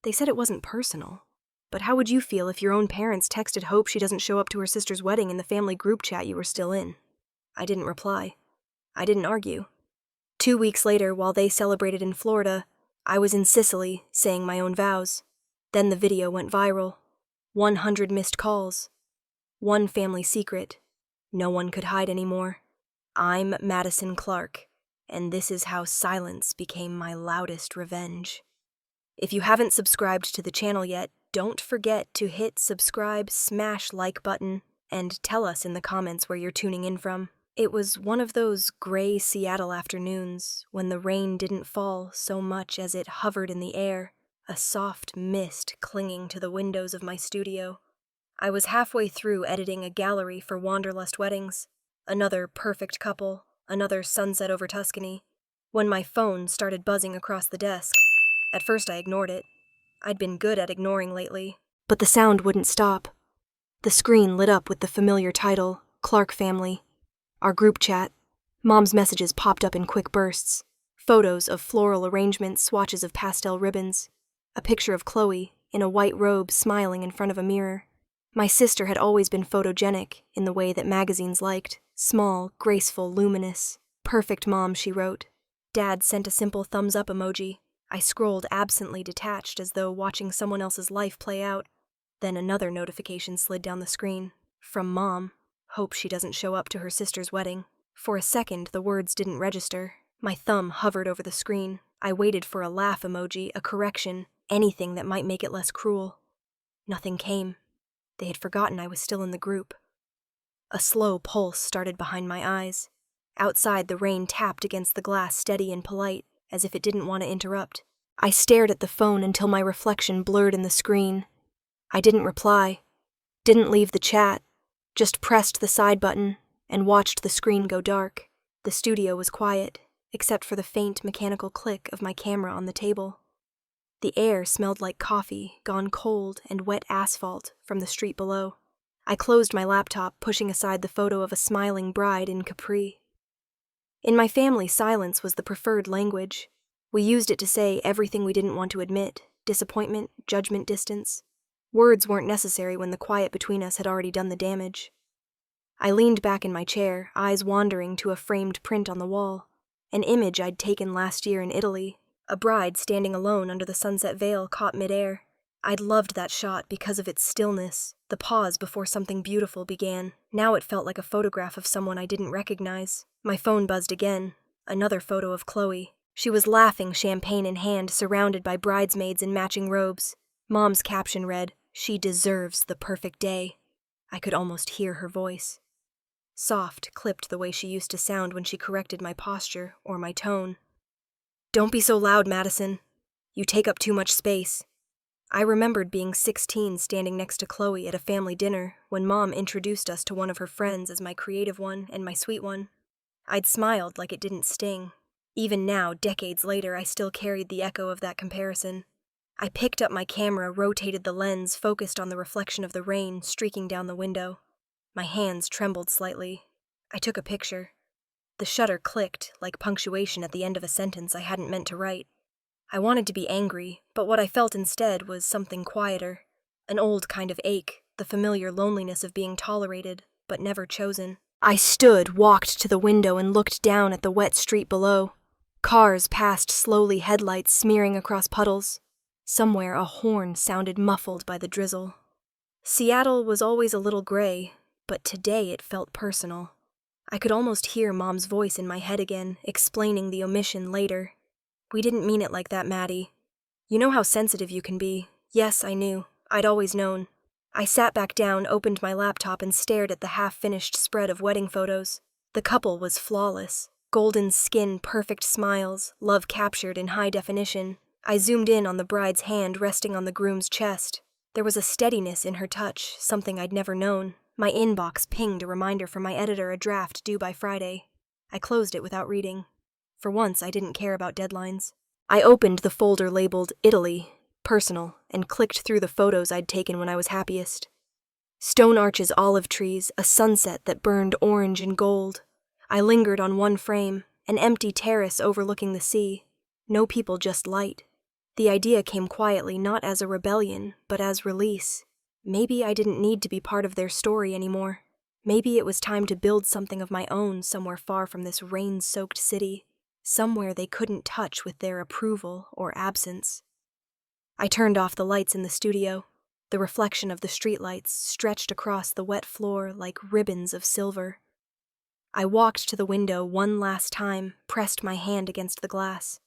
They said it wasn't personal. But how would you feel if your own parents texted Hope she doesn't show up to her sister's wedding in the family group chat you were still in? I didn't reply. I didn't argue. 2 weeks later, while they celebrated in Florida, I was in Sicily, saying my own vows. Then the video went viral. 100 missed calls. One family secret. No one could hide anymore. I'm Madison Clarke, and this is how silence became my loudest revenge. If you haven't subscribed to the channel yet, don't forget to hit subscribe, smash like button, and tell us in the comments where you're tuning in from. It was one of those gray Seattle afternoons when the rain didn't fall so much as it hovered in the air, a soft mist clinging to the windows of my studio. I was halfway through editing a gallery for Wanderlust Weddings, another perfect couple, another sunset over Tuscany, when my phone started buzzing across the desk. At first I ignored it. I'd been good at ignoring lately, but the sound wouldn't stop. The screen lit up with the familiar title, Clarke Family. Our group chat. Mom's messages popped up in quick bursts. Photos of floral arrangements, swatches of pastel ribbons. A picture of Chloe, in a white robe, smiling in front of a mirror. My sister had always been photogenic, in the way that magazines liked. Small, graceful, luminous. Perfect mom, she wrote. Dad sent a simple thumbs-up emoji. I scrolled absently detached as though watching someone else's life play out. Then another notification slid down the screen. From Mom. Hope she doesn't show up to her sister's wedding. For a second, the words didn't register. My thumb hovered over the screen. I waited for a laugh emoji, a correction, anything that might make it less cruel. Nothing came. They had forgotten I was still in the group. A slow pulse started behind my eyes. Outside, the rain tapped against the glass, steady and polite, as if it didn't want to interrupt. I stared at the phone until my reflection blurred in the screen. I didn't reply, didn't leave the chat, just pressed the side button and watched the screen go dark. The studio was quiet, except for the faint mechanical click of my camera on the table. The air smelled like coffee, gone cold and wet asphalt from the street below. I closed my laptop, pushing aside the photo of a smiling bride in capri. In my family, silence was the preferred language. We used it to say everything we didn't want to admit, disappointment, judgment, distance. Words weren't necessary when the quiet between us had already done the damage. I leaned back in my chair, eyes wandering to a framed print on the wall, an image I'd taken last year in Italy, a bride standing alone under the sunset veil caught midair. I'd loved that shot because of its stillness, the pause before something beautiful began. Now it felt like a photograph of someone I didn't recognize. My phone buzzed again, another photo of Chloe. She was laughing, champagne in hand, surrounded by bridesmaids in matching robes. Mom's caption read, "She deserves the perfect day." I could almost hear her voice. Soft, clipped the way she used to sound when she corrected my posture or my tone. "Don't be so loud, Madison. You take up too much space." I remembered being 16 standing next to Chloe at a family dinner when Mom introduced us to one of her friends as my creative one and my sweet one. I'd smiled like it didn't sting. Even now, decades later, I still carried the echo of that comparison. I picked up my camera, rotated the lens, focused on the reflection of the rain streaking down the window. My hands trembled slightly. I took a picture. The shutter clicked, like punctuation at the end of a sentence I hadn't meant to write. I wanted to be angry, but what I felt instead was something quieter. An old kind of ache, the familiar loneliness of being tolerated, but never chosen. I stood, walked to the window, and looked down at the wet street below. Cars passed slowly, headlights smearing across puddles. Somewhere a horn sounded muffled by the drizzle. Seattle was always a little gray, but today it felt personal. I could almost hear Mom's voice in my head again, explaining the omission later. "We didn't mean it like that, Maddie. You know how sensitive you can be." Yes, I knew. I'd always known. I sat back down, opened my laptop, and stared at the half-finished spread of wedding photos. The couple was flawless. Golden skin, perfect smiles, love captured in high definition. I zoomed in on the bride's hand resting on the groom's chest. There was a steadiness in her touch, something I'd never known. My inbox pinged a reminder from my editor, a draft due by Friday. I closed it without reading. For once, I didn't care about deadlines. I opened the folder labeled Italy, Personal, and clicked through the photos I'd taken when I was happiest. Stone arches, olive trees, a sunset that burned orange and gold. I lingered on one frame, an empty terrace overlooking the sea. No people, just light. The idea came quietly, not as a rebellion, but as release. Maybe I didn't need to be part of their story anymore. Maybe it was time to build something of my own somewhere far from this rain-soaked city, somewhere they couldn't touch with their approval or absence. I turned off the lights in the studio. The reflection of the streetlights stretched across the wet floor like ribbons of silver. I walked to the window one last time, pressed my hand against the glass.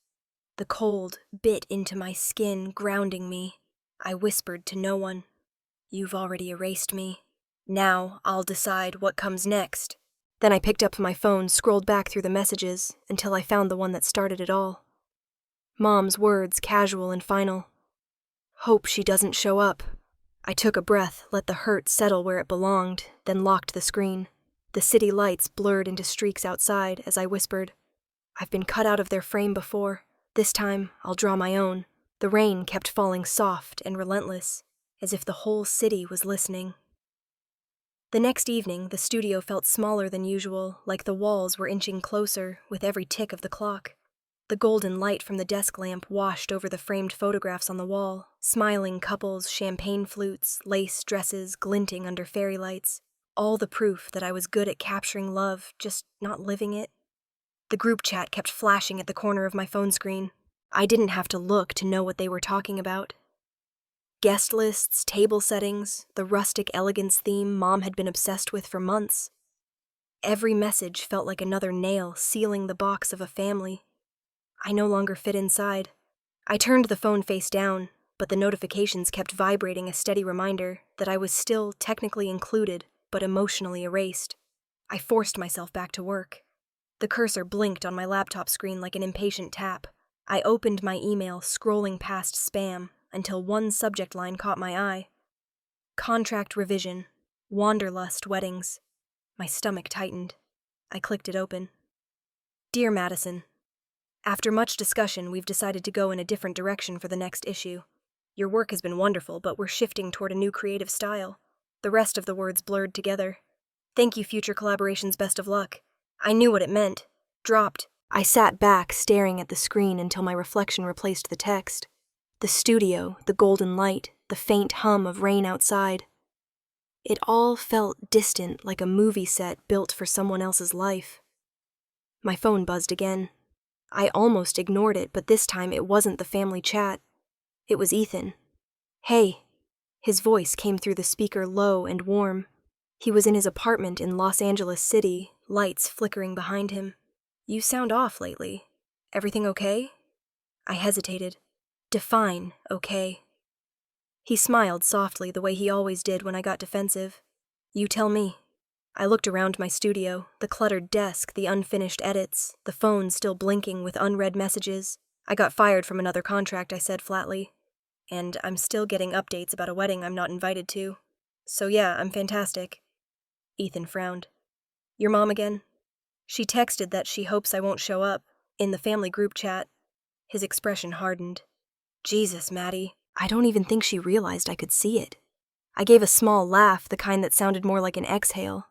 The cold bit into my skin, grounding me. I whispered to no one. "You've already erased me. Now I'll decide what comes next." Then I picked up my phone, scrolled back through the messages, until I found the one that started it all. Mom's words, casual and final. "Hope she doesn't show up." I took a breath, let the hurt settle where it belonged, then locked the screen. The city lights blurred into streaks outside as I whispered, "I've been cut out of their frame before. This time, I'll draw my own." The rain kept falling soft and relentless, as if the whole city was listening. The next evening, the studio felt smaller than usual, like the walls were inching closer with every tick of the clock. The golden light from the desk lamp washed over the framed photographs on the wall, smiling couples, champagne flutes, lace dresses glinting under fairy lights. All the proof that I was good at capturing love, just not living it. The group chat kept flashing at the corner of my phone screen. I didn't have to look to know what they were talking about. Guest lists, table settings, the rustic elegance theme Mom had been obsessed with for months. Every message felt like another nail sealing the box of a family. I no longer fit inside. I turned the phone face down, but the notifications kept vibrating, a steady reminder that I was still technically included, but emotionally erased. I forced myself back to work. The cursor blinked on my laptop screen like an impatient tap. I opened my email, scrolling past spam, until one subject line caught my eye. Contract revision. Wanderlust weddings. My stomach tightened. I clicked it open. Dear Madison, after much discussion, we've decided to go in a different direction for the next issue. Your work has been wonderful, but we're shifting toward a new creative style. The rest of the words blurred together. Thank you, future collaborations, best of luck. I knew what it meant. Dropped. I sat back, staring at the screen until my reflection replaced the text. The studio, the golden light, the faint hum of rain outside. It all felt distant, like a movie set built for someone else's life. My phone buzzed again. I almost ignored it, but this time it wasn't the family chat. It was Ethan. "Hey." His voice came through the speaker low and warm. He was in his apartment in Los Angeles City, lights flickering behind him. "You sound off lately. Everything okay?" I hesitated. Define okay. He smiled softly, the way he always did when I got defensive. "You tell me." I looked around my studio, the cluttered desk, the unfinished edits, the phone still blinking with unread messages. "I got fired from another contract," I said flatly. "And I'm still getting updates about a wedding I'm not invited to. So yeah, I'm fantastic." Ethan frowned. "Your mom again?" "She texted that she hopes I won't show up, in the family group chat." His expression hardened. "Jesus, Maddie, I don't even think she realized I could see it." I gave a small laugh, the kind that sounded more like an exhale.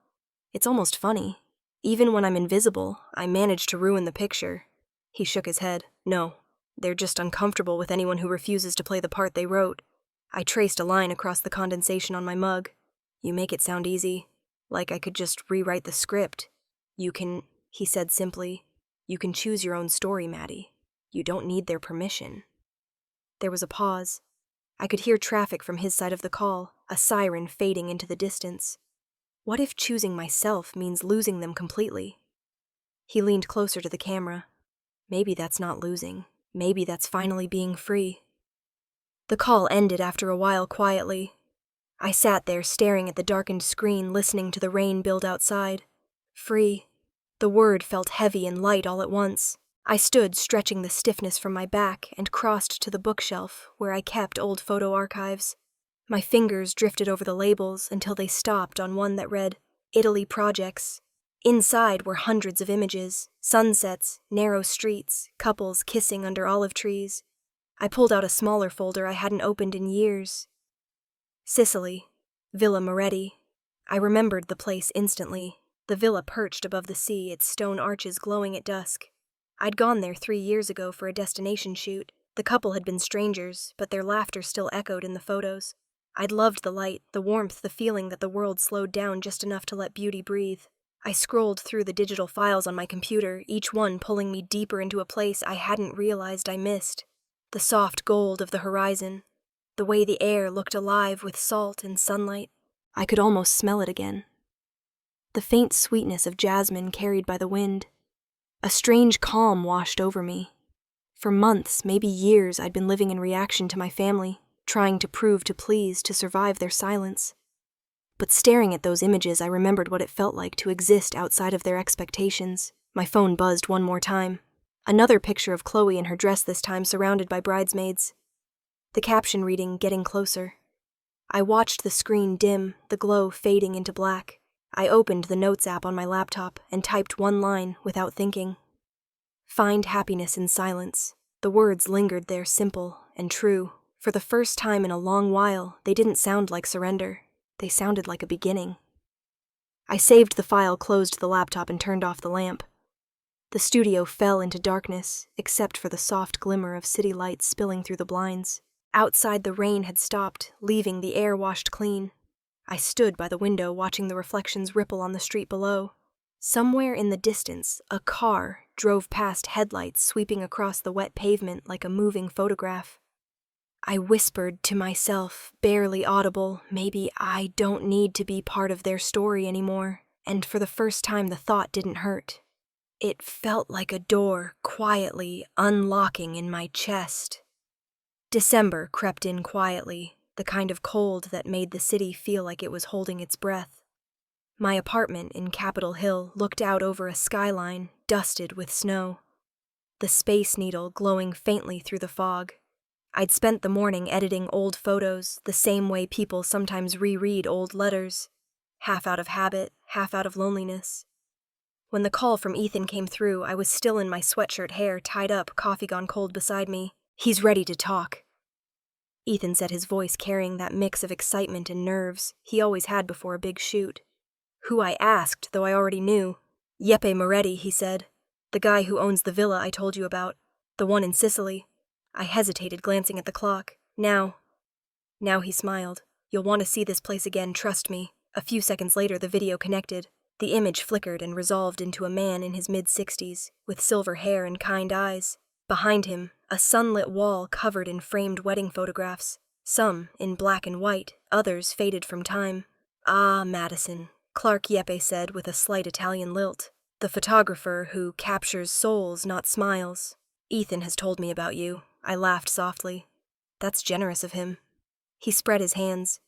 It's almost funny. Even when I'm invisible, I manage to ruin the picture. He shook his head. "No, they're just uncomfortable with anyone who refuses to play the part they wrote." I traced a line across the condensation on my mug. "You make it sound easy, like I could just rewrite the script. You can," he said simply, "you can choose your own story, Maddie. You don't need their permission." There was a pause. I could hear traffic from his side of the call, a siren fading into the distance. What if choosing myself means losing them completely? He leaned closer to the camera. Maybe that's not losing. Maybe that's finally being free. The call ended after a while quietly. I sat there staring at the darkened screen, listening to the rain build outside. Free. The word felt heavy and light all at once. I stood, stretching the stiffness from my back, and crossed to the bookshelf where I kept old photo archives. My fingers drifted over the labels until they stopped on one that read, Italy Projects. Inside were hundreds of images, sunsets, narrow streets, couples kissing under olive trees. I pulled out a smaller folder I hadn't opened in years. Sicily, Villa Moretti. I remembered the place instantly. The villa perched above the sea, its stone arches glowing at dusk. I'd gone there 3 years ago for a destination shoot. The couple had been strangers, but their laughter still echoed in the photos. I'd loved the light, the warmth, the feeling that the world slowed down just enough to let beauty breathe. I scrolled through the digital files on my computer, each one pulling me deeper into a place I hadn't realized I missed. The soft gold of the horizon, the way the air looked alive with salt and sunlight. I could almost smell it again. The faint sweetness of jasmine carried by the wind. A strange calm washed over me. For months, maybe years, I'd been living in reaction to my family, trying to prove to please, to survive their silence. But staring at those images, I remembered what it felt like to exist outside of their expectations. My phone buzzed one more time. Another picture of Chloe in her dress this time, surrounded by bridesmaids. The caption reading, "Getting closer." I watched the screen dim, the glow fading into black. I opened the Notes app on my laptop and typed one line without thinking. Find happiness in silence. The words lingered there, simple and true. For the first time in a long while, they didn't sound like surrender. They sounded like a beginning. I saved the file, closed the laptop, and turned off the lamp. The studio fell into darkness, except for the soft glimmer of city lights spilling through the blinds. Outside, the rain had stopped, leaving the air washed clean. I stood by the window, watching the reflections ripple on the street below. Somewhere in the distance, a car drove past, headlights sweeping across the wet pavement like a moving photograph. I whispered to myself, barely audible, maybe I don't need to be part of their story anymore. And for the first time, the thought didn't hurt. It felt like a door quietly unlocking in my chest. December crept in quietly, the kind of cold that made the city feel like it was holding its breath. My apartment in Capitol Hill looked out over a skyline dusted with snow, the Space Needle glowing faintly through the fog. I'd spent the morning editing old photos, the same way people sometimes reread old letters, half out of habit, half out of loneliness. When the call from Ethan came through, I was still in my sweatshirt, hair tied up, coffee gone cold beside me. "He's ready to talk." Ethan said, his voice carrying that mix of excitement and nerves he always had before a big shoot. Who I asked, though I already knew. "Yeppe Moretti," he said. "The guy who owns the villa I told you about. The one in Sicily." I hesitated, glancing at the clock. Now he smiled. "You'll want to see this place again, trust me." A few seconds later, the video connected. The image flickered and resolved into a man in his mid-60s, with silver hair and kind eyes. Behind him, a sunlit wall covered in framed wedding photographs, some in black and white, others faded from time. "Ah, Madison," Clarke Yeppe said with a slight Italian lilt. "The photographer who captures souls, not smiles. Ethan has told me about you." I laughed softly. "That's generous of him." He spread his hands.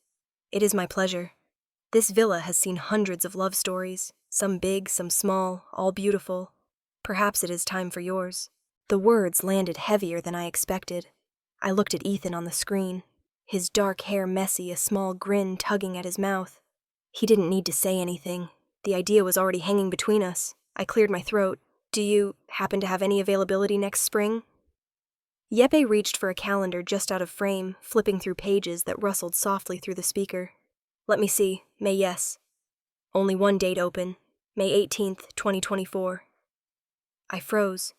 "It is my pleasure. This villa has seen hundreds of love stories, some big, some small, all beautiful. Perhaps it is time for yours." The words landed heavier than I expected. I looked at Ethan on the screen, his dark hair messy, a small grin tugging at his mouth. He didn't need to say anything. The idea was already hanging between us. I cleared my throat. "Do you happen to have any availability next spring?" Yeppe reached for a calendar just out of frame, flipping through pages that rustled softly through the speaker. "Let me see. May, yes. Only one date open. May 18th, 2024. I froze.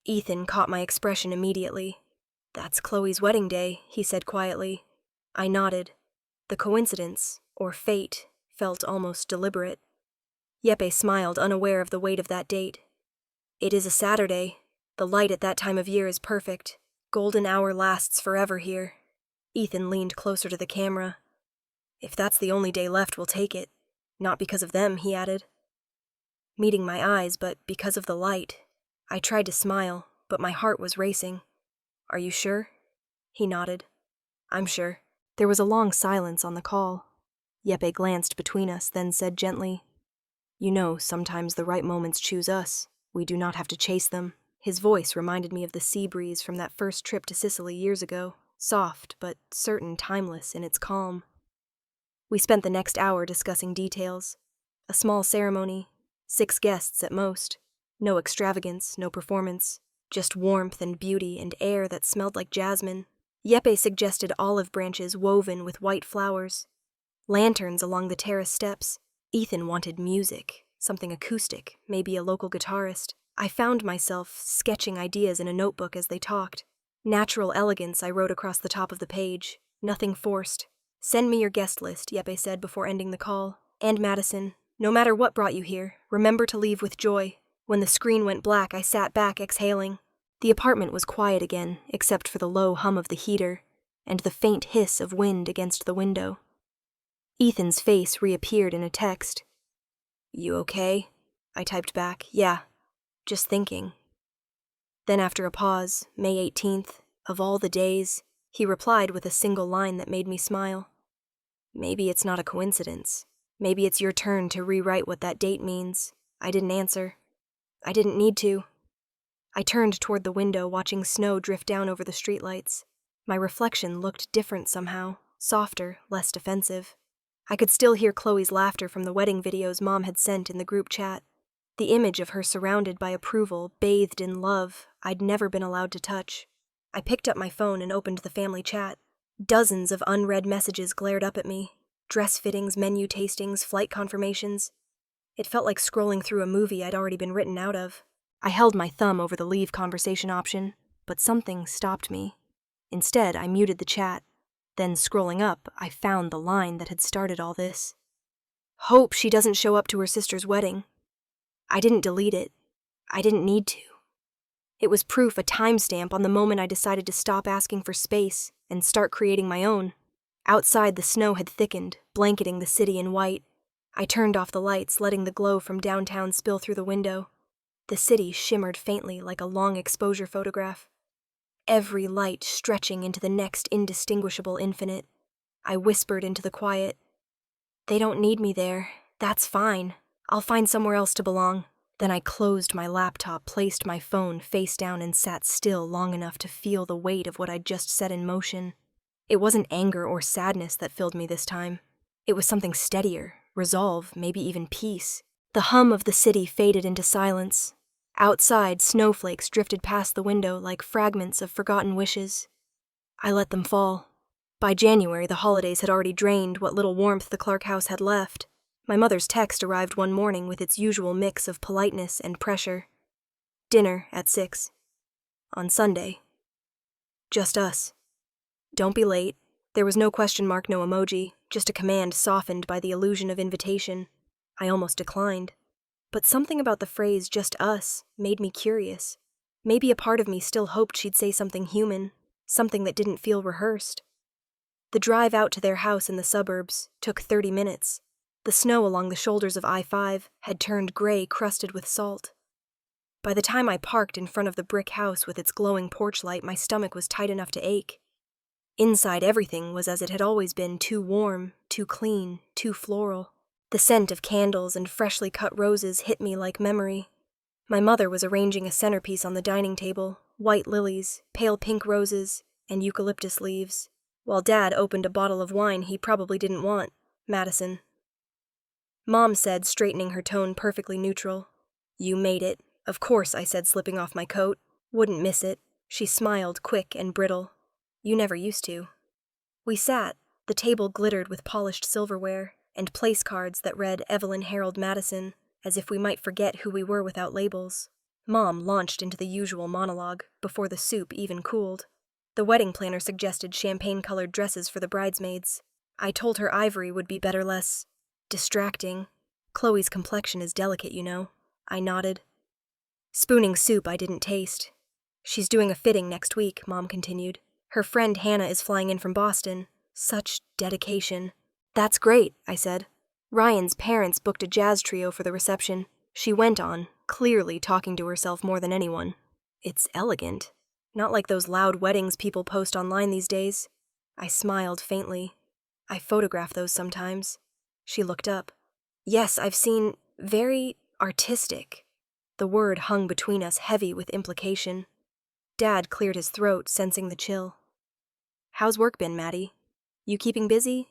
Ethan caught my expression immediately. "That's Chloe's wedding day," he said quietly. I nodded. The coincidence, or fate, felt almost deliberate. Yeppe smiled, unaware of the weight of that date. "It is a Saturday. The light at that time of year is perfect. Golden hour lasts forever here." Ethan leaned closer to the camera. "If that's the only day left, we'll take it. Not because of them," he added. Meeting my eyes, but because of the light. I tried to smile, but my heart was racing. "Are you sure?" He nodded. "I'm sure." There was a long silence on the call. Yeppe glanced between us, then said gently, "You know, sometimes the right moments choose us. We do not have to chase them." His voice reminded me of the sea breeze from that first trip to Sicily years ago, soft but certain, timeless in its calm. We spent the next hour discussing details. A small ceremony, 6 guests at most. No extravagance, no performance, just warmth and beauty and air that smelled like jasmine. Yeppe suggested olive branches woven with white flowers, lanterns along the terrace steps. Ethan wanted music, something acoustic, maybe a local guitarist. I found myself sketching ideas in a notebook as they talked. Natural elegance, I wrote across the top of the page. Nothing forced. Send me your guest list, Yeppe said before ending the call. And Madison, no matter what brought you here, remember to leave with joy. When the screen went black, I sat back, exhaling. The apartment was quiet again, except for the low hum of the heater and the faint hiss of wind against the window. Ethan's face reappeared in a text. You okay? I typed back, yeah, just thinking. Then after a pause, May 18th, of all the days, he replied with a single line that made me smile. Maybe it's not a coincidence. Maybe it's your turn to rewrite what that date means. I didn't answer. I didn't need to. I turned toward the window, watching snow drift down over the streetlights. My reflection looked different somehow, softer, less defensive. I could still hear Chloe's laughter from the wedding videos Mom had sent in the group chat. The image of her surrounded by approval, bathed in love, I'd never been allowed to touch. I picked up my phone and opened the family chat. Dozens of unread messages glared up at me. Dress fittings, menu tastings, flight confirmations. It felt like scrolling through a movie I'd already been written out of. I held my thumb over the leave conversation option, but something stopped me. Instead, I muted the chat. Then, scrolling up, I found the line that had started all this. Hope she doesn't show up to her sister's wedding. I didn't delete it. I didn't need to. It was proof, a timestamp on the moment I decided to stop asking for space and start creating my own. Outside, the snow had thickened, blanketing the city in white. I turned off the lights, letting the glow from downtown spill through the window. The city shimmered faintly like a long exposure photograph. Every light stretching into the next indistinguishable infinite. I whispered into the quiet. They don't need me there. That's fine. I'll find somewhere else to belong. Then I closed my laptop, placed my phone face down, and sat still long enough to feel the weight of what I'd just set in motion. It wasn't anger or sadness that filled me this time. It was something steadier, resolve, maybe even peace. The hum of the city faded into silence. Outside, snowflakes drifted past the window like fragments of forgotten wishes. I let them fall. By January, the holidays had already drained what little warmth the Clarke house had left. My mother's text arrived one morning with its usual mix of politeness and pressure. Dinner at 6. On Sunday. Just us. Don't be late. There was no question mark, no emoji, just a command softened by the illusion of invitation. I almost declined. But something about the phrase, just us, made me curious. Maybe a part of me still hoped she'd say something human, something that didn't feel rehearsed. The drive out to their house in the suburbs took 30 minutes. The snow along the shoulders of I-5 had turned gray, crusted with salt. By the time I parked in front of the brick house with its glowing porch light, my stomach was tight enough to ache. Inside, everything was as it had always been, too warm, too clean, too floral. The scent of candles and freshly cut roses hit me like memory. My mother was arranging a centerpiece on the dining table, white lilies, pale pink roses, and eucalyptus leaves, while Dad opened a bottle of wine he probably didn't want, Madison. Mom said, straightening her tone perfectly neutral. You made it. Of course, I said, slipping off my coat. Wouldn't miss it. She smiled, quick and brittle. You never used to. We sat. The table glittered with polished silverware, and place cards that read Evelyn Harold Madison, as if we might forget who we were without labels. Mom launched into the usual monologue, before the soup even cooled. The wedding planner suggested champagne-colored dresses for the bridesmaids. I told her ivory would be better, less distracting. Chloe's complexion is delicate, you know. I nodded. Spooning soup I didn't taste. She's doing a fitting next week, Mom continued. Her friend Hannah is flying in from Boston. Such dedication. That's great, I said. Ryan's parents booked a jazz trio for the reception. She went on, clearly talking to herself more than anyone. It's elegant. Not like those loud weddings people post online these days. I smiled faintly. I photograph those sometimes. She looked up. Yes, I've seen very artistic. The word hung between us, heavy with implication. Dad cleared his throat, sensing the chill. How's work been, Maddie? You keeping busy?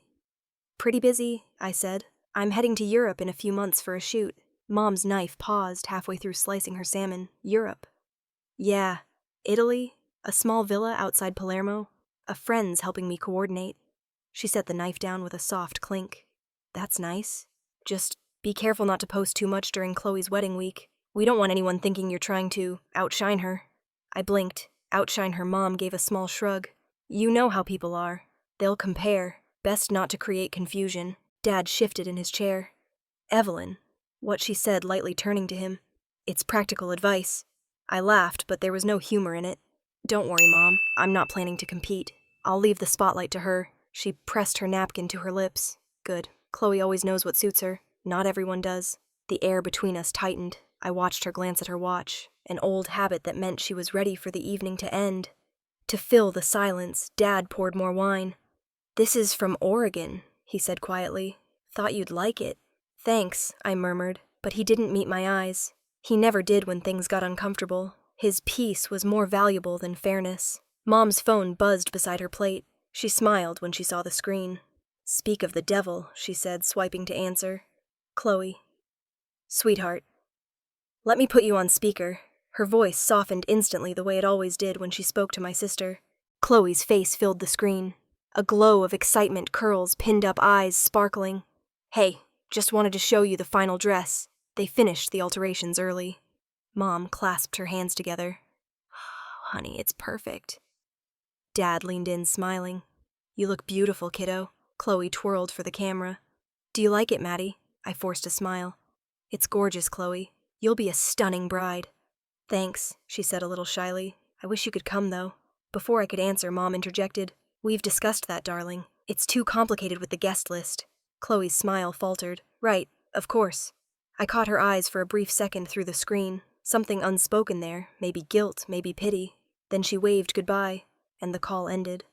Pretty busy, I said. I'm heading to Europe in a few months for a shoot. Mom's knife paused halfway through slicing her salmon. Europe. Yeah. Italy? A small villa outside Palermo? A friend's helping me coordinate. She set the knife down with a soft clink. That's nice. Just be careful not to post too much during Chloe's wedding week. We don't want anyone thinking you're trying to outshine her. I blinked. Outshine her mom gave a small shrug. You know how people are. They'll compare. Best not to create confusion. Dad shifted in his chair. Evelyn, what she said, lightly turning to him. It's practical advice. I laughed, but there was no humor in it. Don't worry, Mom. I'm not planning to compete. I'll leave the spotlight to her. She pressed her napkin to her lips. Good. Chloe always knows what suits her. Not everyone does. The air between us tightened. I watched her glance at her watch, an old habit that meant she was ready for the evening to end. To fill the silence, Dad poured more wine. This is from Oregon, he said quietly. Thought you'd like it. Thanks, I murmured, but he didn't meet my eyes. He never did when things got uncomfortable. His peace was more valuable than fairness. Mom's phone buzzed beside her plate. She smiled when she saw the screen. Speak of the devil, she said, swiping to answer. Chloe. Sweetheart. Let me put you on speaker. Her voice softened instantly the way it always did when she spoke to my sister. Chloe's face filled the screen. A glow of excitement, curls, pinned-up eyes sparkling. Hey, just wanted to show you the final dress. They finished the alterations early. Mom clasped her hands together. Honey, it's perfect. Dad leaned in, smiling. You look beautiful, kiddo. Chloe twirled for the camera. Do you like it, Maddie? I forced a smile. It's gorgeous, Chloe. You'll be a stunning bride. Thanks, she said a little shyly. I wish you could come, though. Before I could answer, Mom interjected. We've discussed that, darling. It's too complicated with the guest list. Chloe's smile faltered. Right, of course. I caught her eyes for a brief second through the screen. Something unspoken there, maybe guilt, maybe pity. Then she waved goodbye, and the call ended.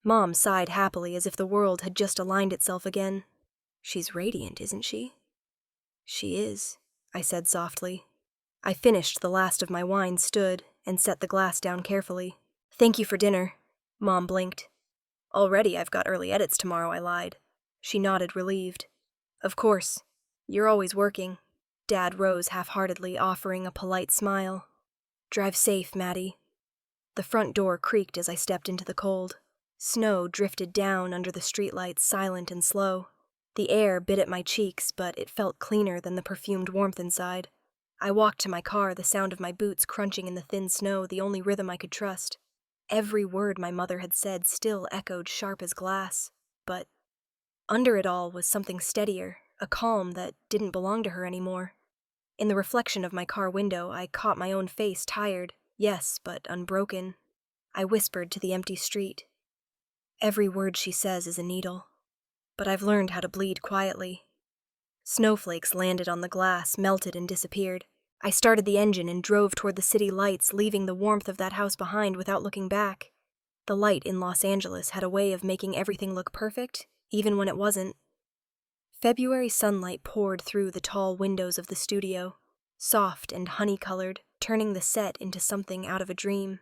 Mom sighed happily as if the world had just aligned itself again. She's radiant, isn't she? She is, I said softly. I finished the last of my wine, stood, and set the glass down carefully. Thank you for dinner. Mom blinked. Already I've got early edits tomorrow, I lied. She nodded, relieved. Of course. You're always working. Dad rose half-heartedly, offering a polite smile. Drive safe, Maddie. The front door creaked as I stepped into the cold. Snow drifted down under the streetlights, silent and slow. The air bit at my cheeks, but it felt cleaner than the perfumed warmth inside. I walked to my car, the sound of my boots crunching in the thin snow, the only rhythm I could trust. Every word my mother had said still echoed sharp as glass, but under it all was something steadier, a calm that didn't belong to her anymore. In the reflection of my car window, I caught my own face, tired, yes, but unbroken. I whispered to the empty street. Every word she says is a needle, but I've learned how to bleed quietly. Snowflakes landed on the glass, melted and disappeared. I started the engine and drove toward the city lights, leaving the warmth of that house behind without looking back. The light in Los Angeles had a way of making everything look perfect, even when it wasn't. February sunlight poured through the tall windows of the studio, soft and honey-colored, turning the set into something out of a dream.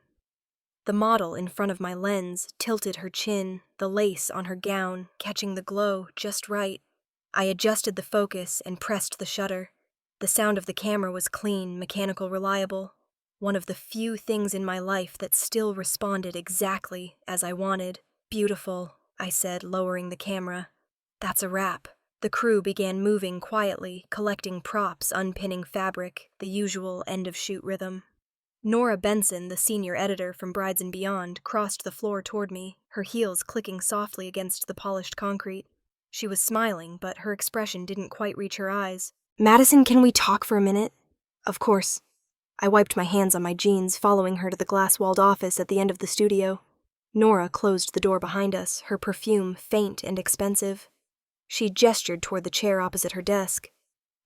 The model in front of my lens tilted her chin, the lace on her gown catching the glow just right. I adjusted the focus and pressed the shutter. The sound of the camera was clean, mechanical, reliable. One of the few things in my life that still responded exactly as I wanted. Beautiful, I said, lowering the camera. That's a wrap. The crew began moving quietly, collecting props, unpinning fabric, the usual end-of-shoot rhythm. Nora Benson, the senior editor from Brides and Beyond, crossed the floor toward me, her heels clicking softly against the polished concrete. She was smiling, but her expression didn't quite reach her eyes. Madison, can we talk for a minute? Of course. I wiped my hands on my jeans, following her to the glass-walled office at the end of the studio. Nora closed the door behind us, her perfume faint and expensive. She gestured toward the chair opposite her desk.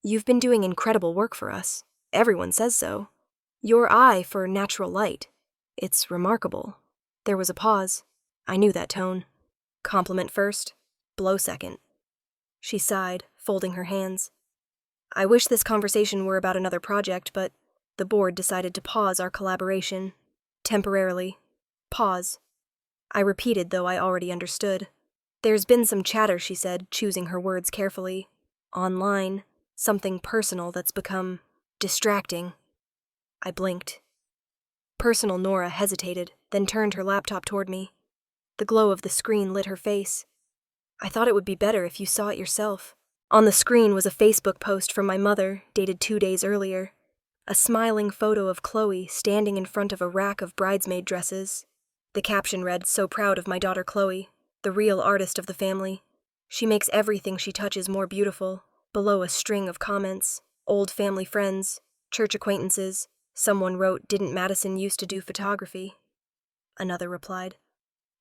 You've been doing incredible work for us. Everyone says so. Your eye for natural light. It's remarkable. There was a pause. I knew that tone. Compliment first, blow second. She sighed, folding her hands. I wish this conversation were about another project, but the board decided to pause our collaboration. Temporarily. Pause. I repeated, though I already understood. There's been some chatter, she said, choosing her words carefully. Online. Something personal that's become distracting. I blinked. Personal Nora hesitated, then turned her laptop toward me. The glow of the screen lit her face. I thought it would be better if you saw it yourself. On the screen was a Facebook post from my mother, dated 2 days earlier. A smiling photo of Chloe standing in front of a rack of bridesmaid dresses. The caption read, "So proud of my daughter Chloe, the real artist of the family. She makes everything she touches more beautiful." Below a string of comments, old family friends, church acquaintances. Someone wrote, "Didn't Madison used to do photography?" Another replied,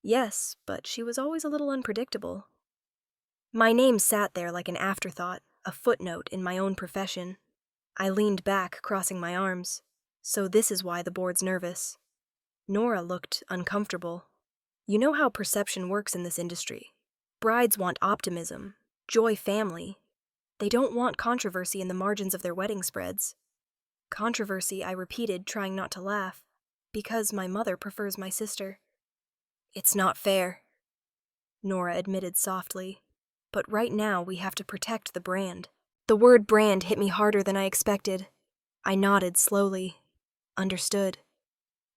"Yes, but she was always a little unpredictable." My name sat there like an afterthought, a footnote in my own profession. I leaned back, crossing my arms. So this is why the board's nervous. Nora looked uncomfortable. You know how perception works in this industry. Brides want optimism, joy family. They don't want controversy in the margins of their wedding spreads. Controversy, I repeated, trying not to laugh, because my mother prefers my sister. "It's not fair," Nora admitted softly. "But right now we have to protect the brand." The word brand hit me harder than I expected. I nodded slowly. Understood.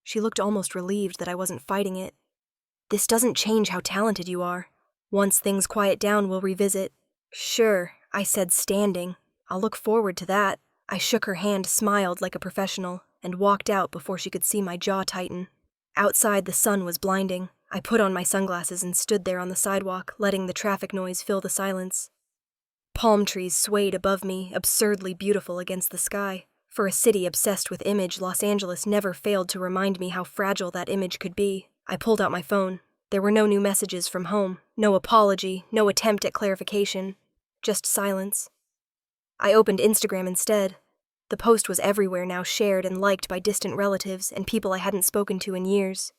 She looked almost relieved that I wasn't fighting it. "This doesn't change how talented you are. Once things quiet down, we'll revisit." "Sure," I said, standing. "I'll look forward to that." I shook her hand, smiled like a professional, and walked out before she could see my jaw tighten. Outside, the sun was blinding. I put on my sunglasses and stood there on the sidewalk, letting the traffic noise fill the silence. Palm trees swayed above me, absurdly beautiful against the sky. For a city obsessed with image, Los Angeles never failed to remind me how fragile that image could be. I pulled out my phone. There were no new messages from home, no apology, no attempt at clarification, just silence. I opened Instagram instead. The post was everywhere now, shared and liked by distant relatives and people I hadn't spoken to in years.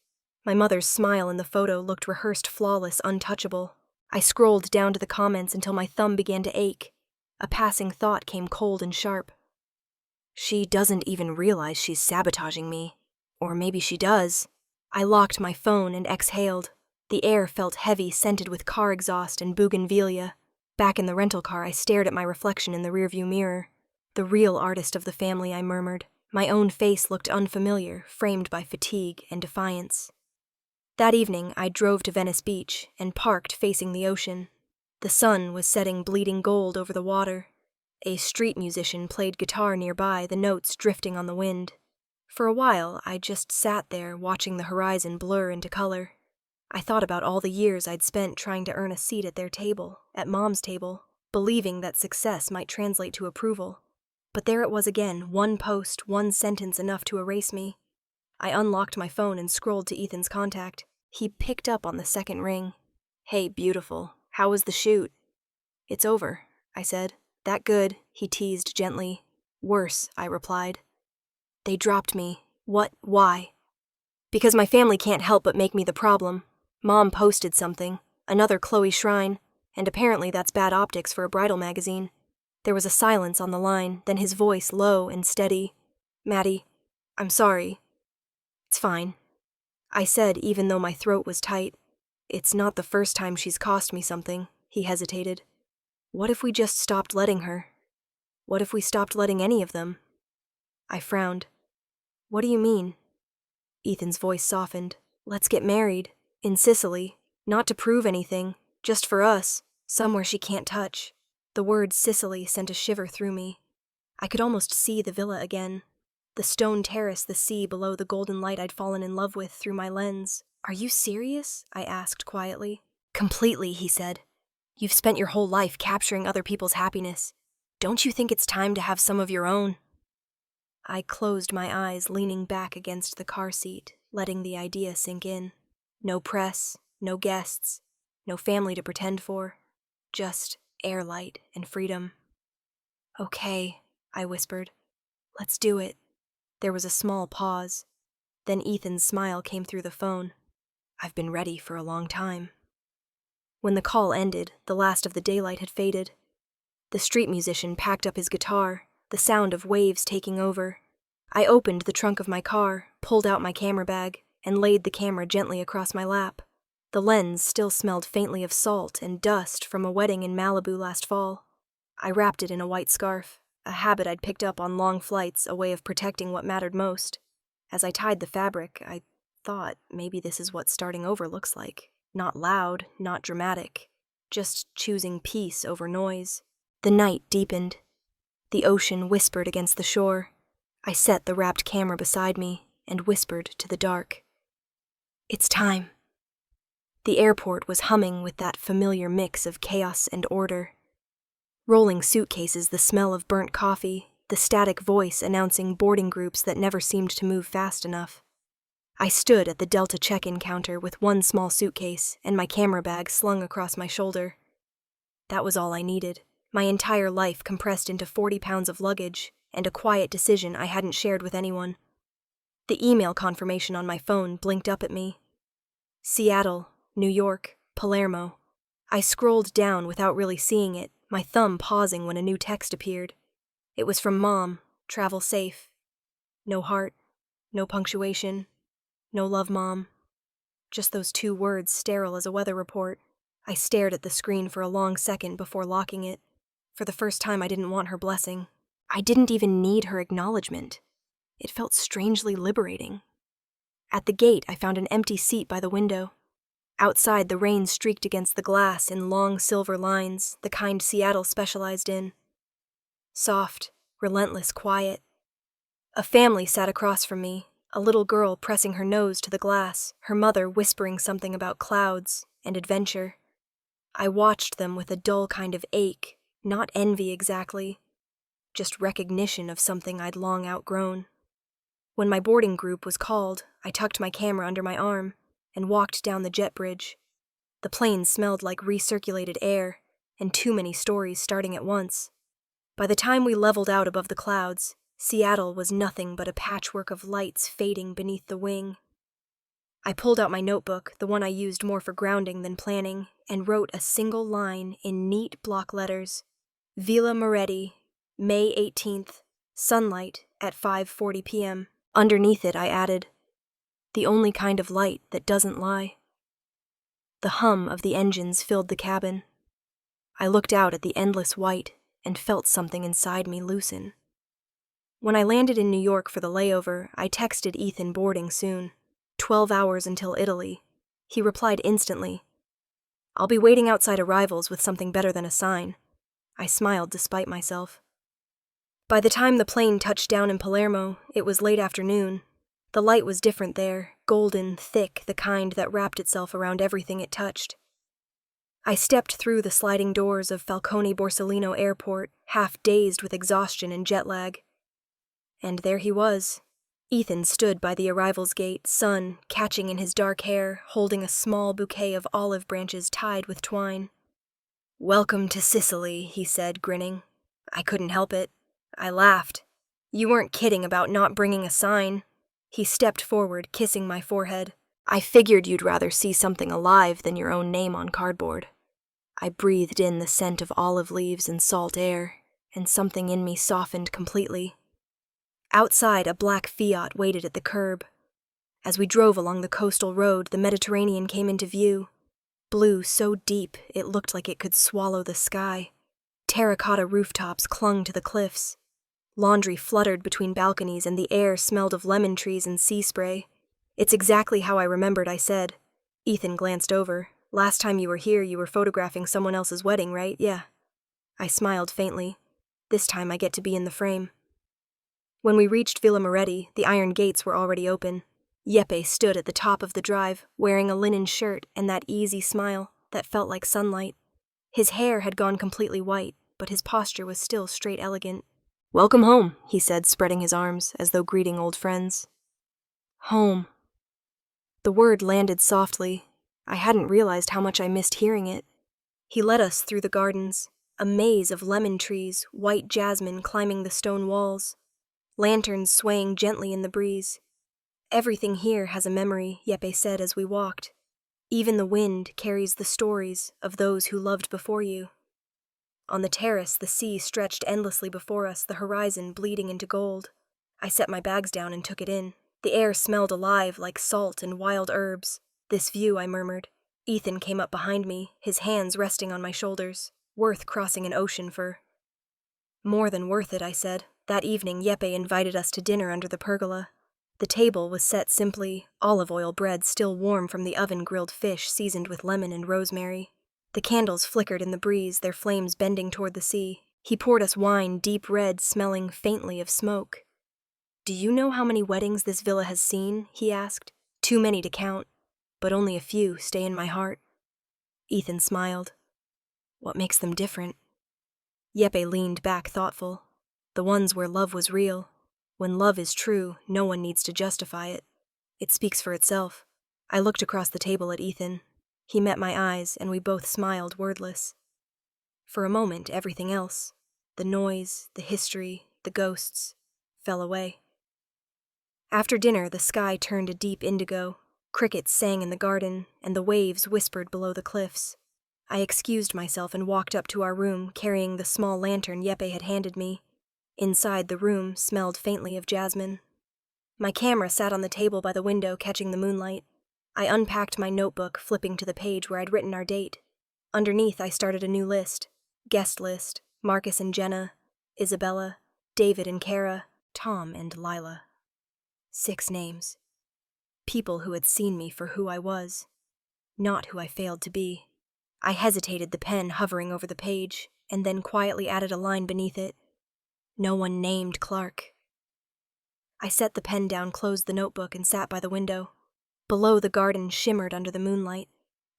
My mother's smile in the photo looked rehearsed, flawless, untouchable. I scrolled down to the comments until my thumb began to ache. A passing thought came cold and sharp. She doesn't even realize she's sabotaging me. Or maybe she does. I locked my phone and exhaled. The air felt heavy, scented with car exhaust and bougainvillea. Back in the rental car, I stared at my reflection in the rearview mirror. "The real artist of the family," I murmured. My own face looked unfamiliar, framed by fatigue and defiance. That evening, I drove to Venice Beach and parked facing the ocean. The sun was setting bleeding gold over the water. A street musician played guitar nearby, the notes drifting on the wind. For a while, I just sat there, watching the horizon blur into color. I thought about all the years I'd spent trying to earn a seat at their table, at Mom's table, believing that success might translate to approval. But there it was again, one post, one sentence enough to erase me. I unlocked my phone and scrolled to Ethan's contact. He picked up on the second ring. "Hey, beautiful. How was the shoot?" "It's over," I said. "That good?" he teased gently. "Worse," I replied. "They dropped me. What? Why?" "Because my family can't help but make me the problem. Mom posted something, another Chloe shrine, and apparently that's bad optics for a bridal magazine." There was a silence on the line, then his voice low and steady. "Maddie, I'm sorry." "It's fine," I said, even though my throat was tight. "It's not the first time she's cost me something," he hesitated. "What if we just stopped letting her? What if we stopped letting any of them?" I frowned. "What do you mean?" Ethan's voice softened. "Let's get married. In Sicily. Not to prove anything. Just for us. Somewhere she can't touch." The word Sicily sent a shiver through me. I could almost see the villa again. The stone terrace, the sea below, the golden light I'd fallen in love with through my lens. "Are you serious?" I asked quietly. "Completely," he said. "You've spent your whole life capturing other people's happiness. Don't you think it's time to have some of your own?" I closed my eyes, leaning back against the car seat, letting the idea sink in. No press, no guests, no family to pretend for. Just airlight and freedom. "Okay," I whispered. "Let's do it." There was a small pause. Then Ethan's smile came through the phone. "I've been ready for a long time." When the call ended, the last of the daylight had faded. The street musician packed up his guitar, the sound of waves taking over. I opened the trunk of my car, pulled out my camera bag, and laid the camera gently across my lap. The lens still smelled faintly of salt and dust from a wedding in Malibu last fall. I wrapped it in a white scarf, a habit I'd picked up on long flights, a way of protecting what mattered most. As I tied the fabric, I thought maybe this is what starting over looks like. Not loud, not dramatic, just choosing peace over noise. The night deepened. The ocean whispered against the shore. I set the wrapped camera beside me and whispered to the dark. It's time. The airport was humming with that familiar mix of chaos and order. Rolling suitcases, the smell of burnt coffee, the static voice announcing boarding groups that never seemed to move fast enough. I stood at the Delta check-in counter with one small suitcase and my camera bag slung across my shoulder. That was all I needed, my entire life compressed into 40 pounds of luggage and a quiet decision I hadn't shared with anyone. The email confirmation on my phone blinked up at me. Seattle, New York, Palermo. I scrolled down without really seeing it, my thumb pausing when a new text appeared. It was from Mom, travel safe. No heart, no punctuation, no love, Mom. Just those 2 words, sterile as a weather report. I stared at the screen for a long second before locking it. For the first time, I didn't want her blessing. I didn't even need her acknowledgement. It felt strangely liberating. At the gate, I found an empty seat by the window. Outside, the rain streaked against the glass in long silver lines, the kind Seattle specialized in. Soft, relentless quiet. A family sat across from me, a little girl pressing her nose to the glass, her mother whispering something about clouds and adventure. I watched them with a dull kind of ache, not envy exactly, just recognition of something I'd long outgrown. When my boarding group was called, I tucked my camera under my arm and walked down the jet bridge. The plane smelled like recirculated air, and too many stories starting at once. By the time we leveled out above the clouds, Seattle was nothing but a patchwork of lights fading beneath the wing. I pulled out my notebook, the one I used more for grounding than planning, and wrote a single line in neat block letters. Villa Moretti, May 18th, sunlight at 5:40 p.m. Underneath it, I added, the only kind of light that doesn't lie. The hum of the engines filled the cabin. I looked out at the endless white and felt something inside me loosen. When I landed in New York for the layover, I texted Ethan boarding soon. 12 hours until Italy. He replied instantly. I'll be waiting outside arrivals with something better than a sign. I smiled despite myself. By the time the plane touched down in Palermo, it was late afternoon. The light was different there, golden, thick, the kind that wrapped itself around everything it touched. I stepped through the sliding doors of Falcone Borsellino Airport, half dazed with exhaustion and jet lag. And there he was. Ethan stood by the arrivals gate, sun catching in his dark hair, holding a small bouquet of olive branches tied with twine. Welcome to Sicily, he said, grinning. I couldn't help it. I laughed. You weren't kidding about not bringing a sign. He stepped forward, kissing my forehead. I figured you'd rather see something alive than your own name on cardboard. I breathed in the scent of olive leaves and salt air, and something in me softened completely. Outside, a black Fiat waited at the curb. As we drove along the coastal road, the Mediterranean came into view. Blue so deep, it looked like it could swallow the sky. Terracotta rooftops clung to the cliffs. Laundry fluttered between balconies, and the air smelled of lemon trees and sea spray. It's exactly how I remembered, I said. Ethan glanced over. Last time you were here, you were photographing someone else's wedding, right? Yeah. I smiled faintly. This time I get to be in the frame. When we reached Villa Moretti, the iron gates were already open. Jeppe stood at the top of the drive, wearing a linen shirt and that easy smile that felt like sunlight. His hair had gone completely white, but his posture was still straight elegant. Welcome home, he said, spreading his arms as though greeting old friends. Home. The word landed softly. I hadn't realized how much I missed hearing it. He led us through the gardens, a maze of lemon trees, white jasmine climbing the stone walls. Lanterns swaying gently in the breeze. Everything here has a memory, Jeppe said as we walked. Even the wind carries the stories of those who loved before you. On the terrace, the sea stretched endlessly before us, the horizon bleeding into gold. I set my bags down and took it in. The air smelled alive like salt and wild herbs. This view, I murmured. Ethan came up behind me, his hands resting on my shoulders. Worth crossing an ocean for. More than worth it, I said. That evening, Jeppe invited us to dinner under the pergola. The table was set simply, olive oil bread still warm from the oven grilled fish seasoned with lemon and rosemary. The candles flickered in the breeze, their flames bending toward the sea. He poured us wine, deep red, smelling faintly of smoke. Do you know how many weddings this villa has seen? He asked. Too many to count, but only a few stay in my heart. Ethan smiled. What makes them different? Yeppe leaned back thoughtful. The ones where love was real. When love is true, no one needs to justify it. It speaks for itself. I looked across the table at Ethan. He met my eyes, and we both smiled wordless. For a moment, everything else, the noise, the history, the ghosts, fell away. After dinner, the sky turned a deep indigo. Crickets sang in the garden, and the waves whispered below the cliffs. I excused myself and walked up to our room, carrying the small lantern Yeppe had handed me. Inside, the room smelled faintly of jasmine. My camera sat on the table by the window, catching the moonlight. I unpacked my notebook, flipping to the page where I'd written our date. Underneath, I started a new list. Guest list: Marcus and Jenna, Isabella, David and Kara, Tom and Lila. 6 names. People who had seen me for who I was, not who I failed to be. I hesitated, the pen hovering over the page, and then quietly added a line beneath it. No one named Clarke. I set the pen down, closed the notebook, and sat by the window. Below, the garden shimmered under the moonlight.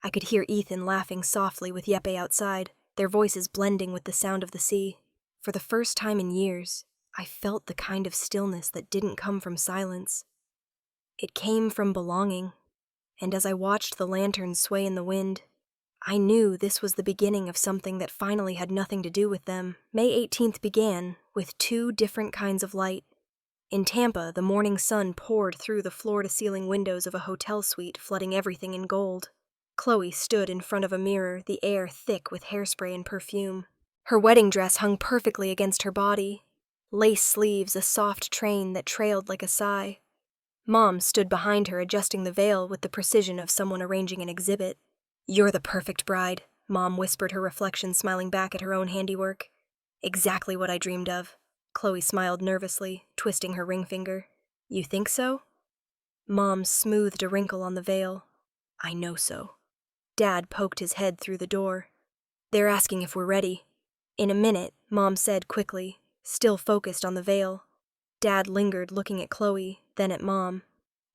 I could hear Ethan laughing softly with Yeppe outside, their voices blending with the sound of the sea. For the first time in years, I felt the kind of stillness that didn't come from silence. It came from belonging, and as I watched the lanterns sway in the wind, I knew this was the beginning of something that finally had nothing to do with them. May 18th began with 2 different kinds of light. In Tampa, the morning sun poured through the floor-to-ceiling windows of a hotel suite, flooding everything in gold. Chloe stood in front of a mirror, the air thick with hairspray and perfume. Her wedding dress hung perfectly against her body, lace sleeves, a soft train that trailed like a sigh. Mom stood behind her, adjusting the veil with the precision of someone arranging an exhibit. "You're the perfect bride," Mom whispered, her reflection smiling back at her own handiwork. "Exactly what I dreamed of." Chloe smiled nervously, twisting her ring finger. "You think so?" Mom smoothed a wrinkle on the veil. "I know so." Dad poked his head through the door. "They're asking if we're ready." "In a minute," Mom said quickly, still focused on the veil. Dad lingered, looking at Chloe, then at Mom.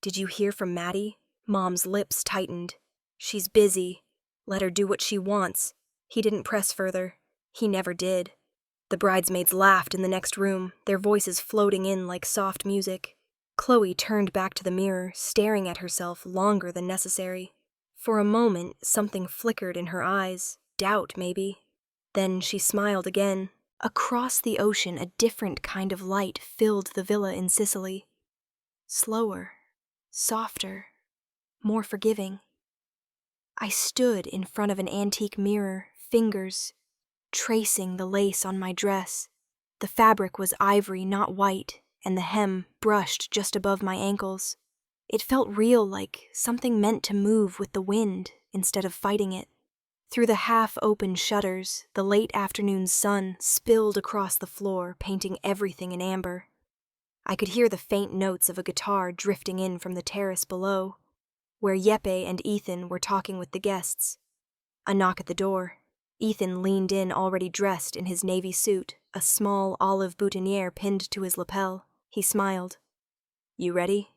"Did you hear from Maddie?" Mom's lips tightened. "She's busy. Let her do what she wants." He didn't press further. He never did. The bridesmaids laughed in the next room, their voices floating in like soft music. Chloe turned back to the mirror, staring at herself longer than necessary. For a moment, something flickered in her eyes, doubt maybe. Then she smiled again. Across the ocean, a different kind of light filled the villa in Sicily. Slower, softer, more forgiving. I stood in front of an antique mirror, fingers tracing the lace on my dress. The fabric was ivory, not white, and the hem brushed just above my ankles. It felt real, like something meant to move with the wind instead of fighting it. Through the half-open shutters, the late afternoon sun spilled across the floor, painting everything in amber. I could hear the faint notes of a guitar drifting in from the terrace below, where Yeppe and Ethan were talking with the guests. A knock at the door. Ethan leaned in, already dressed in his navy suit, a small olive boutonniere pinned to his lapel. He smiled. "You ready?"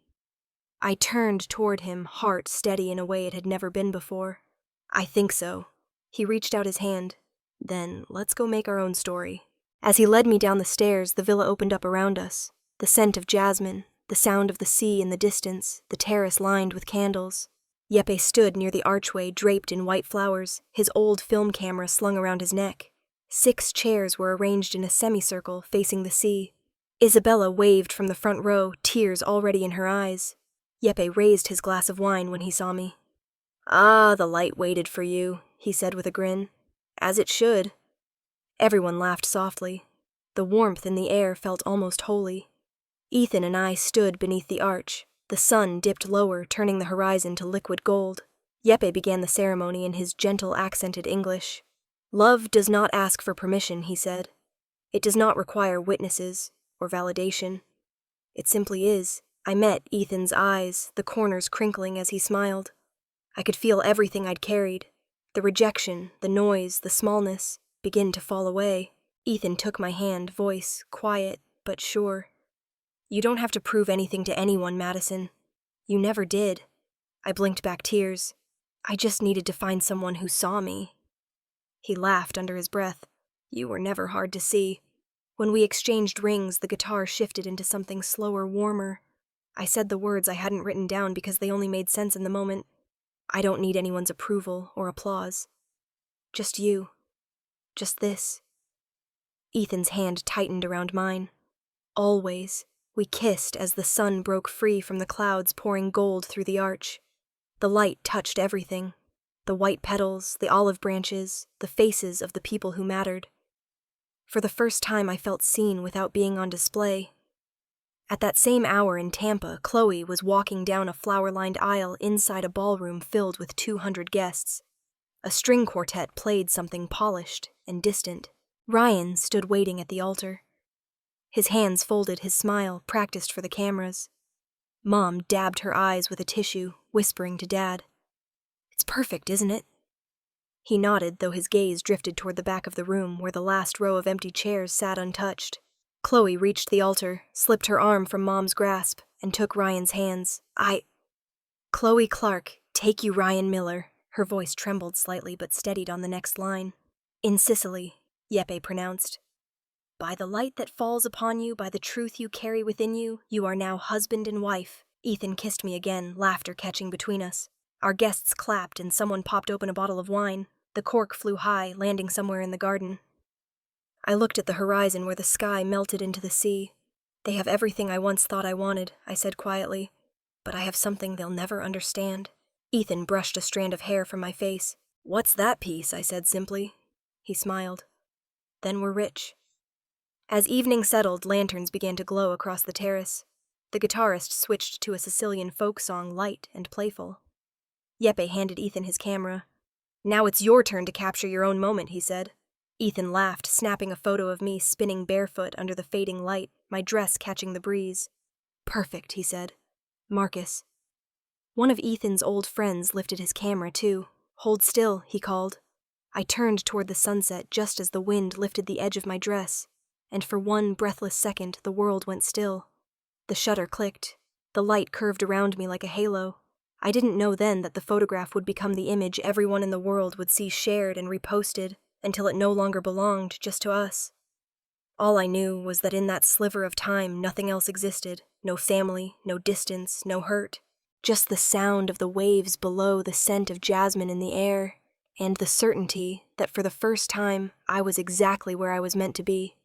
I turned toward him, heart steady in a way it had never been before. "I think so." He reached out his hand. "Then let's go make our own story." As he led me down the stairs, the villa opened up around us. The scent of jasmine, the sound of the sea in the distance, the terrace lined with candles. Yeppe stood near the archway, draped in white flowers, his old film camera slung around his neck. 6 chairs were arranged in a semicircle, facing the sea. Isabella waved from the front row, tears already in her eyes. Yeppe raised his glass of wine when he saw me. "Ah, the light waited for you," he said with a grin. "As it should." Everyone laughed softly. The warmth in the air felt almost holy. Ethan and I stood beneath the arch. The sun dipped lower, turning the horizon to liquid gold. Yeppe began the ceremony in his gentle, accented English. "Love does not ask for permission," he said. "It does not require witnesses or validation. It simply is." I met Ethan's eyes, the corners crinkling as he smiled. I could feel everything I'd carried, the rejection, the noise, the smallness, begin to fall away. Ethan took my hand, voice quiet but sure. You don't have to prove anything to anyone, Madison. You never did. I blinked back tears. I just needed to find someone who saw me. He laughed under his breath. You were never hard to see. When we exchanged rings, the guitar shifted into something slower, warmer. I said the words I hadn't written down because they only made sense in the moment. I don't need anyone's approval or applause. Just you. Just this. Ethan's hand tightened around mine. Always. We kissed as the sun broke free from the clouds pouring gold through the arch. The light touched everything. The white petals, the olive branches, the faces of the people who mattered. For the first time I felt seen without being on display. At that same hour in Tampa, Chloe was walking down a flower-lined aisle inside a ballroom filled with 200 guests. A string quartet played something polished and distant. Ryan stood waiting at the altar. His hands folded, his smile practiced for the cameras. Mom dabbed her eyes with a tissue, whispering to Dad, "It's perfect, isn't it?" He nodded, though his gaze drifted toward the back of the room where the last row of empty chairs sat untouched. Chloe reached the altar, slipped her arm from Mom's grasp, and took Ryan's hands. Chloe Clarke, take you Ryan Miller. Her voice trembled slightly but steadied on the next line. In Sicily, Yeppe pronounced. By the light that falls upon you, by the truth you carry within you, you are now husband and wife. Ethan kissed me again, laughter catching between us. Our guests clapped and someone popped open a bottle of wine. The cork flew high, landing somewhere in the garden. I looked at the horizon where the sky melted into the sea. They have everything I once thought I wanted, I said quietly. But I have something they'll never understand. Ethan brushed a strand of hair from my face. What's that piece? I said simply. He smiled. Then we're rich. As evening settled, lanterns began to glow across the terrace. The guitarist switched to a Sicilian folk song, light and playful. Yeppe handed Ethan his camera. Now it's your turn to capture your own moment, he said. Ethan laughed, snapping a photo of me spinning barefoot under the fading light, my dress catching the breeze. Perfect, he said. Marcus. One of Ethan's old friends lifted his camera, too. Hold still, he called. I turned toward the sunset just as the wind lifted the edge of my dress, and for one breathless second the world went still. The shutter clicked. The light curved around me like a halo. I didn't know then that the photograph would become the image everyone in the world would see shared and reposted, until it no longer belonged just to us. All I knew was that in that sliver of time nothing else existed, no family, no distance, no hurt, just the sound of the waves below, the scent of jasmine in the air, and the certainty that for the first time I was exactly where I was meant to be.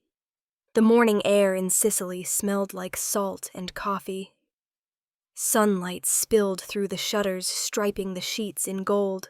The morning air in Sicily smelled like salt and coffee. Sunlight spilled through the shutters, striping the sheets in gold.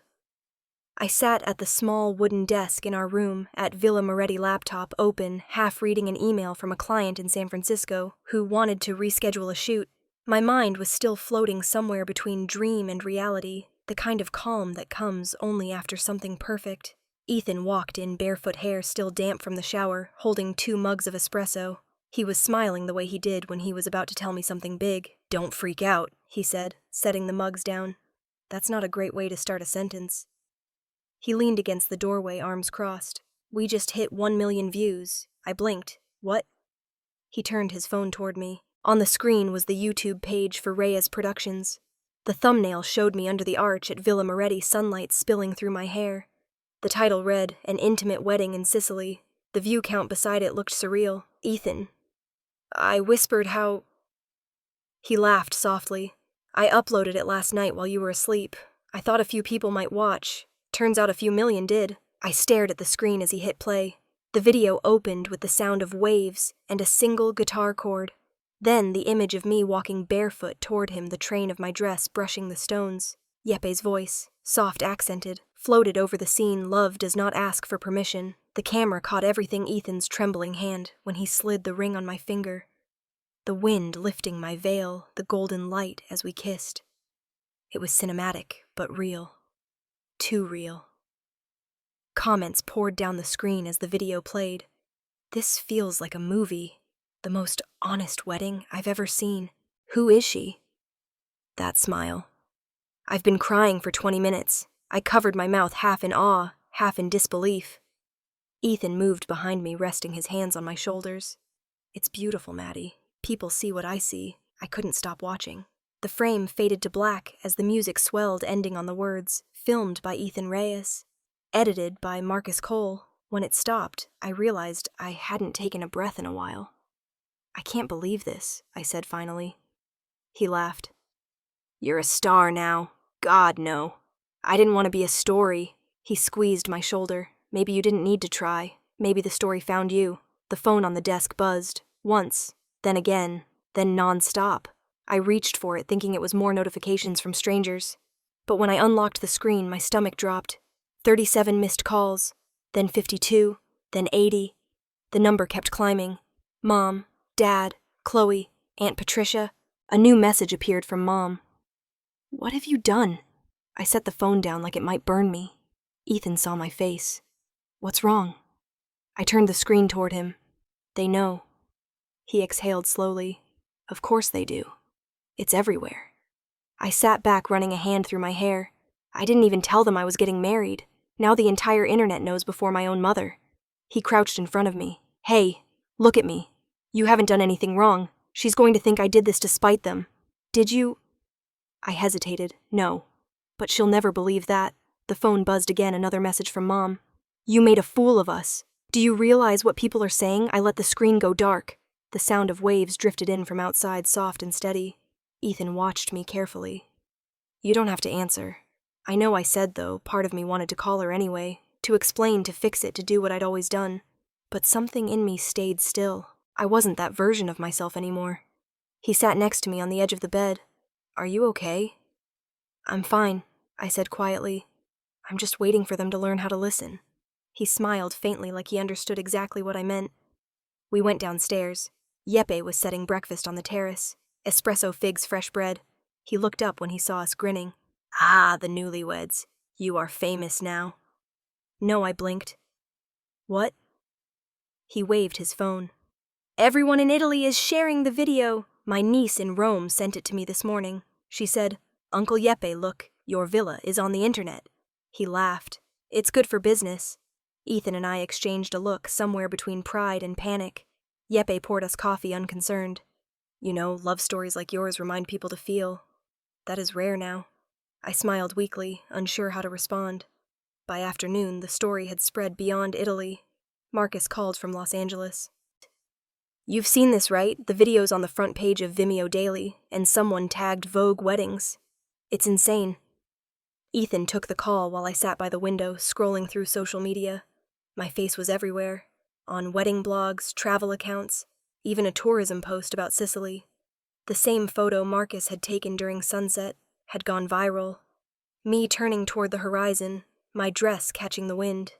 I sat at the small wooden desk in our room at Villa Moretti laptop open, half reading an email from a client in San Francisco who wanted to reschedule a shoot. My mind was still floating somewhere between dream and reality, the kind of calm that comes only after something perfect. Ethan walked in, barefoot hair still damp from the shower, holding 2 mugs of espresso. He was smiling the way he did when he was about to tell me something big. Don't freak out, he said, setting the mugs down. That's not a great way to start a sentence. He leaned against the doorway, arms crossed. We just hit 1 million views. I blinked. What? He turned his phone toward me. On the screen was the YouTube page for Reyes Productions. The thumbnail showed me under the arch at Villa Moretti, sunlight spilling through my hair. The title read, An Intimate Wedding in Sicily. The view count beside it looked surreal. Ethan. I whispered how... He laughed softly. I uploaded it last night while you were asleep. I thought a few people might watch. Turns out a few million did. I stared at the screen as he hit play. The video opened with the sound of waves and a single guitar chord. Then the image of me walking barefoot toward him, the train of my dress brushing the stones. Yeppe's voice, soft accented, floated over the scene. Love does not ask for permission. The camera caught everything Ethan's trembling hand when he slid the ring on my finger. The wind lifting my veil, the golden light as we kissed. It was cinematic, but real. Too real. Comments poured down the screen as the video played. This feels like a movie. The most honest wedding I've ever seen. Who is she? That smile. I've been crying for 20 minutes. I covered my mouth half in awe, half in disbelief. Ethan moved behind me, resting his hands on my shoulders. It's beautiful, Maddie. People see what I see. I couldn't stop watching. The frame faded to black as the music swelled, ending on the words, "Filmed by Ethan Reyes, edited by Marcus Cole." When it stopped, I realized I hadn't taken a breath in a while. "I can't believe this," I said finally. He laughed. "You're a star now. God, no. I didn't want to be a story." He squeezed my shoulder. "Maybe you didn't need to try. Maybe the story found you." The phone on the desk buzzed. Once, then again, then non-stop. I reached for it, thinking it was more notifications from strangers. But when I unlocked the screen, my stomach dropped. 37 missed calls, then 52, then 80. The number kept climbing. Mom, Dad, Chloe, Aunt Patricia. A new message appeared from Mom. "What have you done?" I set the phone down like it might burn me. Ethan saw my face. "What's wrong?" I turned the screen toward him. "They know." He exhaled slowly. "Of course they do. It's everywhere." I sat back, running a hand through my hair. I didn't even tell them I was getting married. Now the entire internet knows before my own mother. He crouched in front of me. "Hey, look at me. You haven't done anything wrong. She's going to think I did this to spite them." "Did you?" I hesitated. "No. But she'll never believe that." The phone buzzed again, another message from Mom. "You made a fool of us. Do you realize what people are saying? I let the screen go dark." The sound of waves drifted in from outside, soft and steady. Ethan watched me carefully. "You don't have to answer. I know I said, though, part of me wanted to call her anyway, to explain, to fix it, to do what I'd always done. But something in me stayed still. I wasn't that version of myself anymore." He sat next to me on the edge of the bed. "Are you okay?" "I'm fine," I said quietly. "I'm just waiting for them to learn how to listen." He smiled faintly, like he understood exactly what I meant. We went downstairs. Yeppe was setting breakfast on the terrace. Espresso figs, fresh bread. He looked up when he saw us, grinning. "Ah, the newlyweds. You are famous now." "No," I blinked. "What?" He waved his phone. "Everyone in Italy is sharing the video. My niece in Rome sent it to me this morning. She said, 'Uncle Yeppe, look, your villa is on the internet.'" He laughed. "It's good for business." Ethan and I exchanged a look, somewhere between pride and panic. Yeppe poured us coffee, unconcerned. "You know, love stories like yours remind people to feel. That is rare now." I smiled weakly, unsure how to respond. By afternoon, the story had spread beyond Italy. Marcus called from Los Angeles. "You've seen this, right? The video's on the front page of Vimeo Daily, and someone tagged Vogue Weddings. It's insane." Ethan took the call while I sat by the window, scrolling through social media. My face was everywhere. On wedding blogs, travel accounts, even a tourism post about Sicily. The same photo Marcus had taken during sunset had gone viral. Me turning toward the horizon, my dress catching the wind.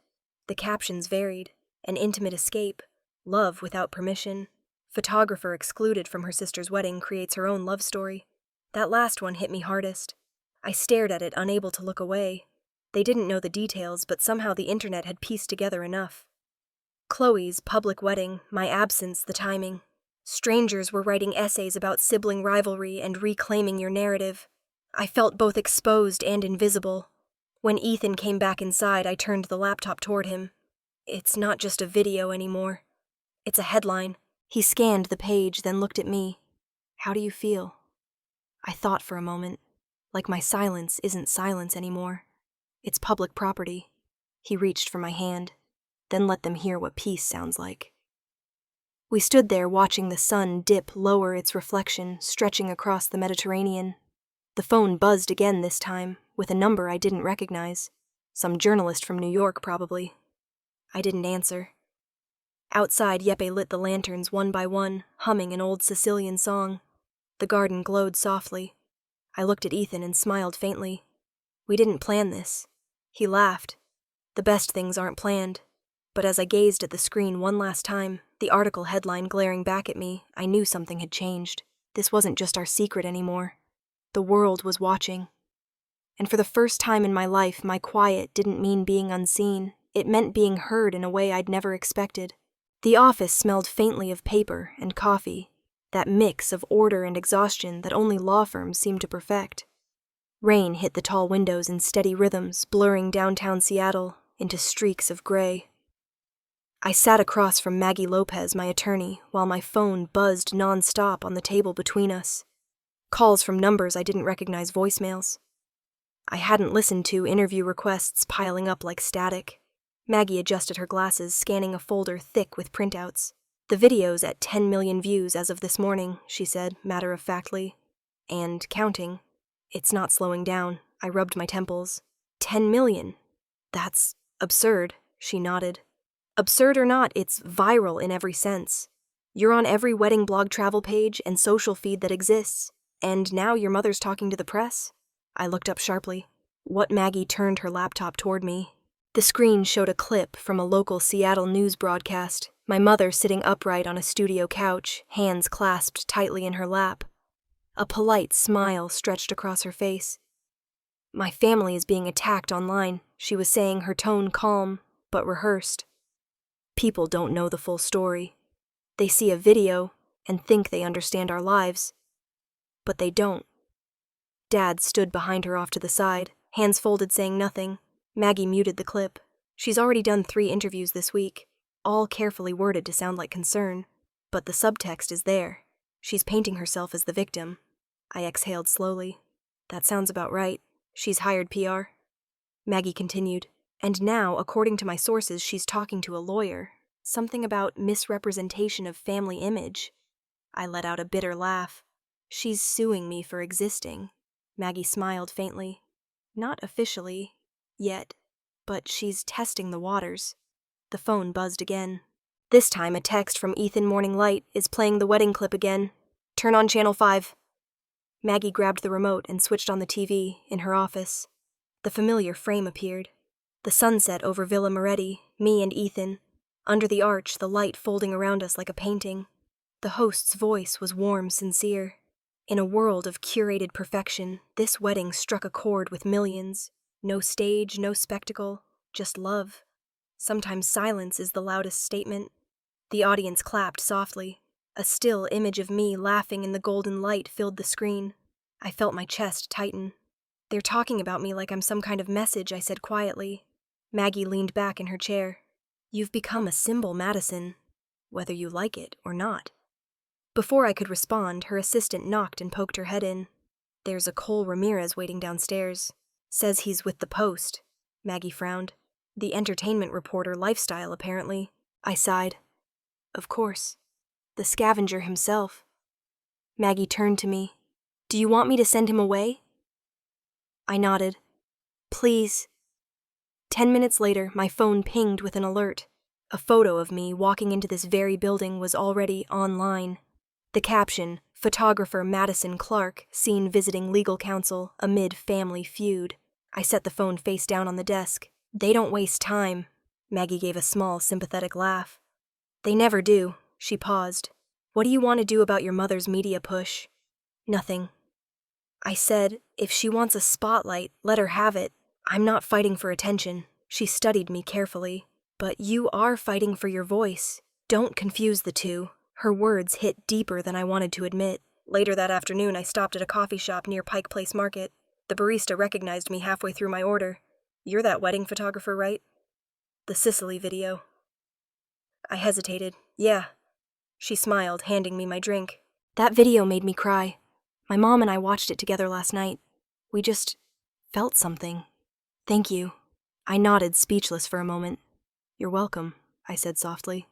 The captions varied. An intimate escape. Love without permission. Photographer excluded from her sister's wedding creates her own love story. That last one hit me hardest. I stared at it, unable to look away. They didn't know the details, but somehow the internet had pieced together enough. Chloe's public wedding, my absence, the timing. Strangers were writing essays about sibling rivalry and reclaiming your narrative. I felt both exposed and invisible. When Ethan came back inside, I turned the laptop toward him. "It's not just a video anymore. It's a headline." He scanned the page, then looked at me. "How do you feel?" I thought for a moment. Like my silence isn't silence anymore. It's public property. He reached for my hand, then let them hear what peace sounds like. We stood there watching the sun dip lower its reflection, stretching across the Mediterranean. The phone buzzed again this time, with a number I didn't recognize. Some journalist from New York, probably. I didn't answer. Outside, Yeppe lit the lanterns one by one, humming an old Sicilian song. The garden glowed softly. I looked at Ethan and smiled faintly. "We didn't plan this." He laughed. "The best things aren't planned." But as I gazed at the screen one last time, the article headline glaring back at me, I knew something had changed. This wasn't just our secret anymore. The world was watching. And for the first time in my life, my quiet didn't mean being unseen. It meant being heard in a way I'd never expected. The office smelled faintly of paper and coffee, that mix of order and exhaustion that only law firms seem to perfect. Rain hit the tall windows in steady rhythms, blurring downtown Seattle into streaks of gray. I sat across from Maggie Lopez, my attorney, while my phone buzzed non-stop on the table between us. Calls from numbers I didn't recognize, voicemails I hadn't listened to, interview requests piling up like static. Maggie adjusted her glasses, scanning a folder thick with printouts. "The video's at 10 million views as of this morning," she said, matter-of-factly. "And counting. It's not slowing down." I rubbed my temples. 10 million? That's absurd, she nodded. Absurd or not, it's viral in every sense. You're on every wedding blog travel page and social feed that exists. And now your mother's talking to the press? I looked up sharply. Maggie turned her laptop toward me. The screen showed a clip from a local Seattle news broadcast, my mother sitting upright on a studio couch, hands clasped tightly in her lap. A polite smile stretched across her face. "My family is being attacked online," she was saying, her tone calm, but rehearsed. "People don't know the full story. They see a video and think they understand our lives. But they don't." Dad stood behind her off to the side, hands folded, saying nothing. Maggie muted the clip. She's already done 3 interviews this week, all carefully worded to sound like concern. But the subtext is there. She's painting herself as the victim. I exhaled slowly. That sounds about right. She's hired PR. Maggie continued. "And now, according to my sources, she's talking to a lawyer. Something about misrepresentation of family image." I let out a bitter laugh. "She's suing me for existing." Maggie smiled faintly. "Not officially, yet, but she's testing the waters." The phone buzzed again. This time a text from Ethan Morning Light is playing the wedding clip again. "Turn on Channel 5. Maggie grabbed the remote and switched on the TV in her office. The familiar frame appeared. The sunset over Villa Moretti, me and Ethan. Under the arch, the light folding around us like a painting. The host's voice was warm, sincere. In a world of curated perfection, this wedding struck a chord with millions. No stage, no spectacle, just love. Sometimes silence is the loudest statement. The audience clapped softly. A still image of me laughing in the golden light filled the screen. I felt my chest tighten. "They're talking about me like I'm some kind of message," I said quietly. Maggie leaned back in her chair. "You've become a symbol, Madison, whether you like it or not." Before I could respond, her assistant knocked and poked her head in. "There's a Cole Ramirez waiting downstairs. Says he's with the Post." Maggie frowned. "The entertainment reporter lifestyle, apparently." I sighed. "Of course. The scavenger himself." Maggie turned to me. "Do you want me to send him away?" I nodded. "Please." 10 minutes later, my phone pinged with an alert. A photo of me walking into this very building was already online. The caption, "Photographer Madison Clarke seen visiting legal counsel amid family feud." I set the phone face down on the desk. "They don't waste time." Maggie gave a small, sympathetic laugh. "They never do." She paused. "What do you want to do about your mother's media push?" "Nothing." I said, "If she wants a spotlight, let her have it. I'm not fighting for attention." She studied me carefully. "But you are fighting for your voice. Don't confuse the two." Her words hit deeper than I wanted to admit. Later that afternoon, I stopped at a coffee shop near Pike Place Market. The barista recognized me halfway through my order. "You're that wedding photographer, right?" "The Sicily video." I hesitated. "Yeah." She smiled, handing me my drink. "That video made me cry. My mom and I watched it together last night. We just felt something. Thank you." I nodded, speechless for a moment. "You're welcome," I said softly.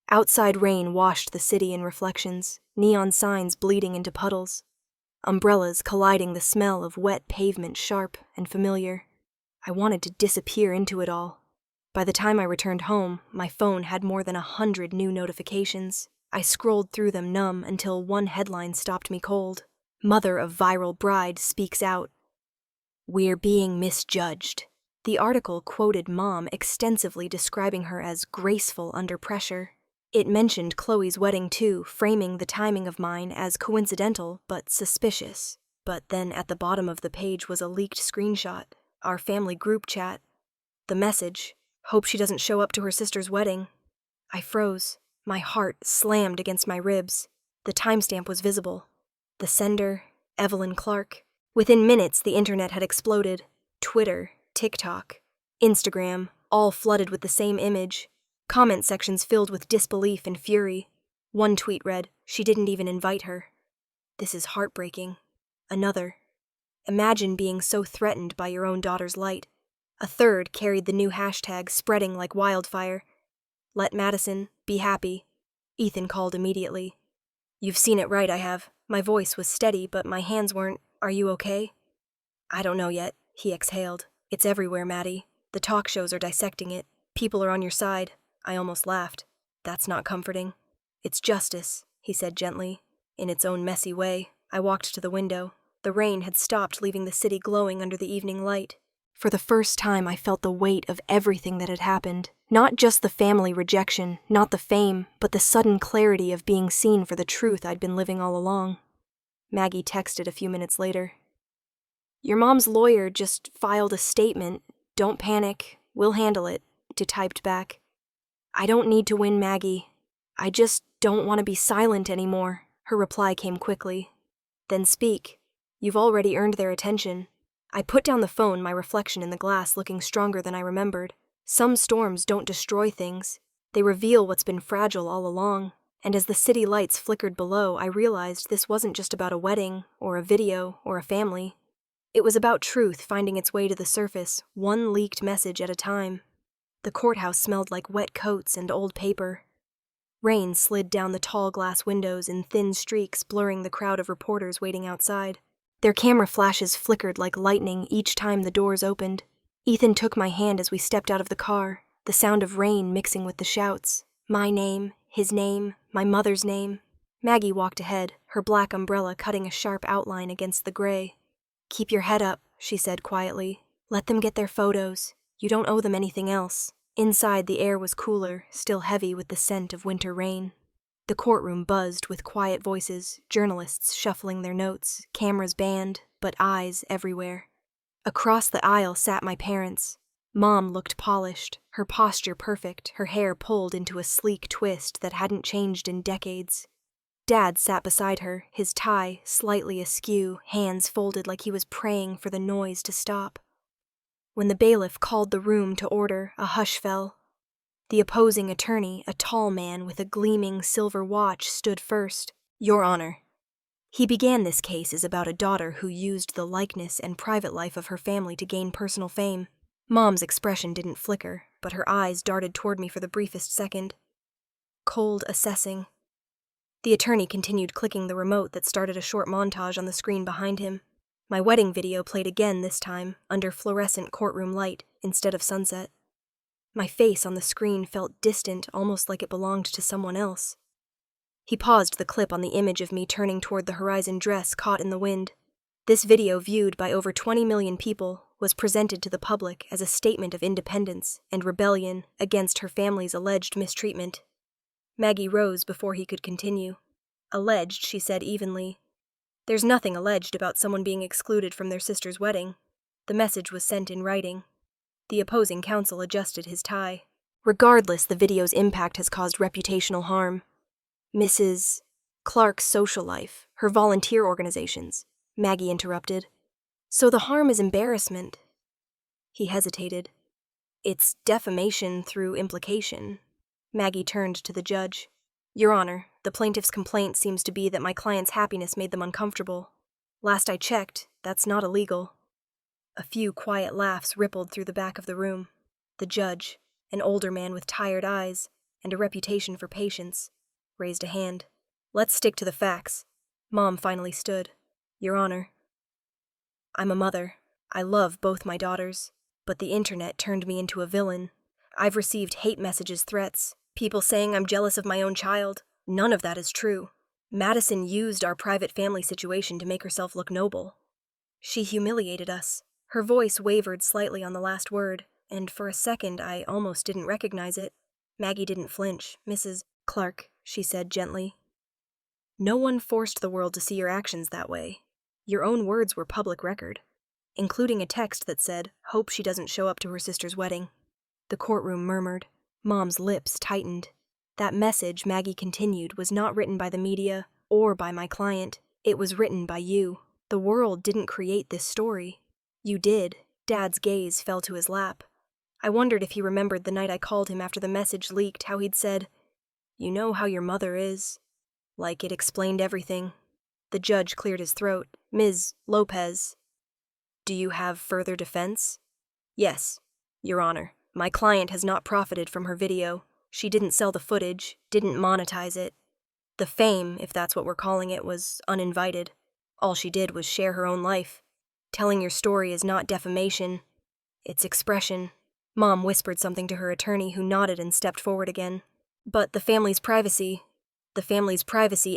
Outside rain washed the city in reflections, neon signs bleeding into puddles. Umbrellas colliding, the smell of wet pavement sharp and familiar. I wanted to disappear into it all. By the time I returned home, my phone had more than 100 new notifications. I scrolled through them numb until one headline stopped me cold. "Mother of viral bride speaks out. We're being misjudged." The article quoted Mom extensively, describing her as graceful under pressure. It mentioned Chloe's wedding too, framing the timing of mine as coincidental but suspicious. But then at the bottom of the page was a leaked screenshot, our family group chat. The message, "Hope she doesn't show up to her sister's wedding." I froze. My heart slammed against my ribs. The timestamp was visible. The sender, Evelyn Clarke. Within minutes, the internet had exploded. Twitter, TikTok, Instagram, all flooded with the same image. Comment sections filled with disbelief and fury. One tweet read, "She didn't even invite her. This is heartbreaking." Another, "Imagine being so threatened by your own daughter's light." A third carried the new hashtag spreading like wildfire. "Let Madison be happy." Ethan called immediately. "You've seen it right, I have." My voice was steady, but my hands weren't. "Are you okay?" "I don't know yet," he exhaled. "It's everywhere, Maddie. The talk shows are dissecting it. People are on your side." I almost laughed. "That's not comforting." "It's justice," he said gently, in its own messy way. I walked to the window. The rain had stopped, leaving the city glowing under the evening light. For the first time, I felt the weight of everything that had happened. Not just the family rejection, not the fame, but the sudden clarity of being seen for the truth I'd been living all along. Maggie texted a few minutes later. "Your mom's lawyer just filed a statement. Don't panic. We'll handle it," I typed back. "I don't need to win, Maggie. I just don't want to be silent anymore." Her reply came quickly. "Then speak. You've already earned their attention." I put down the phone, my reflection in the glass looking stronger than I remembered. Some storms don't destroy things. They reveal what's been fragile all along. And as the city lights flickered below, I realized this wasn't just about a wedding, or a video, or a family. It was about truth finding its way to the surface, one leaked message at a time. The courthouse smelled like wet coats and old paper. Rain slid down the tall glass windows in thin streaks, blurring the crowd of reporters waiting outside. Their camera flashes flickered like lightning each time the doors opened. Ethan took my hand as we stepped out of the car, the sound of rain mixing with the shouts. My name, his name, my mother's name. Maggie walked ahead, her black umbrella cutting a sharp outline against the gray. "Keep your head up," she said quietly. "Let them get their photos. You don't owe them anything else." Inside, the air was cooler, still heavy with the scent of winter rain. The courtroom buzzed with quiet voices, journalists shuffling their notes, cameras banned, but eyes everywhere. Across the aisle sat my parents. Mom looked polished, her posture perfect, her hair pulled into a sleek twist that hadn't changed in decades. Dad sat beside her, his tie slightly askew, hands folded like he was praying for the noise to stop. When the bailiff called the room to order, a hush fell. The opposing attorney, a tall man with a gleaming silver watch, stood first. "Your Honor." He began this case as about a daughter who used the likeness and private life of her family to gain personal fame. Mom's expression didn't flicker, but her eyes darted toward me for the briefest second. Cold assessing. The attorney continued clicking the remote that started a short montage on the screen behind him. My wedding video played again this time, under fluorescent courtroom light, instead of sunset. My face on the screen felt distant, almost like it belonged to someone else. He paused the clip on the image of me turning toward the horizon dress caught in the wind. This video, viewed by over 20 million people, was presented to the public as a statement of independence and rebellion against her family's alleged mistreatment. Maggie rose before he could continue. "Alleged," she said evenly. "There's nothing alleged about someone being excluded from their sister's wedding." The message was sent in writing. The opposing counsel adjusted his tie. "Regardless, the video's impact has caused reputational harm. Mrs. Clarke's social life, her volunteer organizations," Maggie interrupted. "So the harm is embarrassment." He hesitated. "It's defamation through implication." Maggie turned to the judge. "Your Honor, the plaintiff's complaint seems to be that my client's happiness made them uncomfortable. Last I checked, that's not illegal." A few quiet laughs rippled through the back of the room. The judge, an older man with tired eyes and a reputation for patience, raised a hand. "Let's stick to the facts." Mom finally stood. "Your Honor, I'm a mother. I love both my daughters, but the internet turned me into a villain. I've received hate messages, threats, people saying I'm jealous of my own child. None of that is true. Madison used our private family situation to make herself look noble. She humiliated us." Her voice wavered slightly on the last word, and for a second I almost didn't recognize it. Maggie didn't flinch. "Mrs. Clarke," she said gently, "no one forced the world to see your actions that way. Your own words were public record, including a text that said, 'Hope she doesn't show up to her sister's wedding.'" The courtroom murmured. Mom's lips tightened. "That message," Maggie continued, "was not written by the media or by my client. It was written by you. The world didn't create this story. You did." Dad's gaze fell to his lap. I wondered if he remembered the night I called him after the message leaked, how he'd said, "You know how your mother is." Like it explained everything. The judge cleared his throat. "Ms. Lopez, do you have further defense?" "Yes, Your Honor. My client has not profited from her video. She didn't sell the footage, didn't monetize it. The fame, if that's what we're calling it, was uninvited. All she did was share her own life. Telling your story is not defamation. It's expression." Mom whispered something to her attorney, who nodded and stepped forward again. "But the family's privacy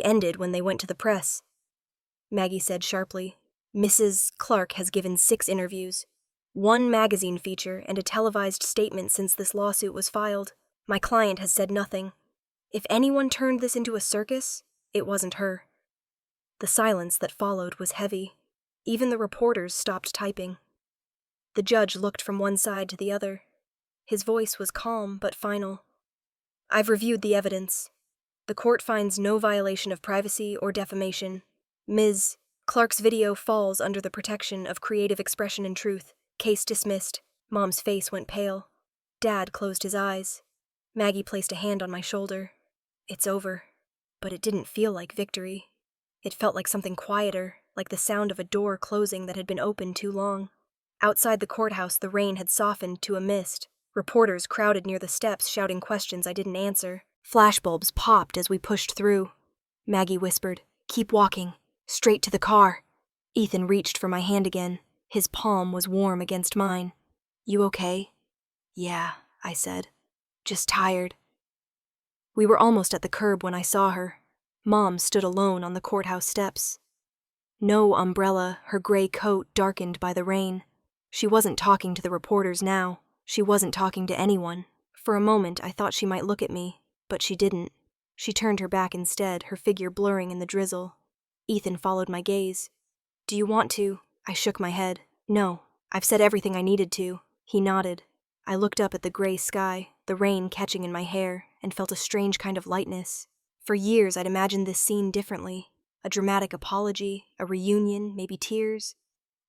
ended when they went to the press," Maggie said sharply. "Mrs. Clarke has given 6 interviews, 1 magazine feature, and a televised statement since this lawsuit was filed. My client has said nothing. If anyone turned this into a circus, it wasn't her." The silence that followed was heavy. Even the reporters stopped typing. The judge looked from one side to the other. His voice was calm but final. "I've reviewed the evidence. The court finds no violation of privacy or defamation. Ms. Clarke's video falls under the protection of creative expression and truth. Case dismissed." Mom's face went pale. Dad closed his eyes. Maggie placed a hand on my shoulder. "It's over." But it didn't feel like victory. It felt like something quieter, like the sound of a door closing that had been open too long. Outside the courthouse, the rain had softened to a mist. Reporters crowded near the steps, shouting questions I didn't answer. Flashbulbs popped as we pushed through. Maggie whispered, "Keep walking. Straight to the car." Ethan reached for my hand again. His palm was warm against mine. "You okay?" "Yeah," I said. "Just tired." We were almost at the curb when I saw her. Mom stood alone on the courthouse steps. No umbrella, her gray coat darkened by the rain. She wasn't talking to the reporters now. She wasn't talking to anyone. For a moment, I thought she might look at me, but she didn't. She turned her back instead, her figure blurring in the drizzle. Ethan followed my gaze. "Do you want to?" I shook my head. "No, I've said everything I needed to." He nodded. I looked up at the gray sky, the rain catching in my hair, and felt a strange kind of lightness. For years, I'd imagined this scene differently. A dramatic apology, a reunion, maybe tears.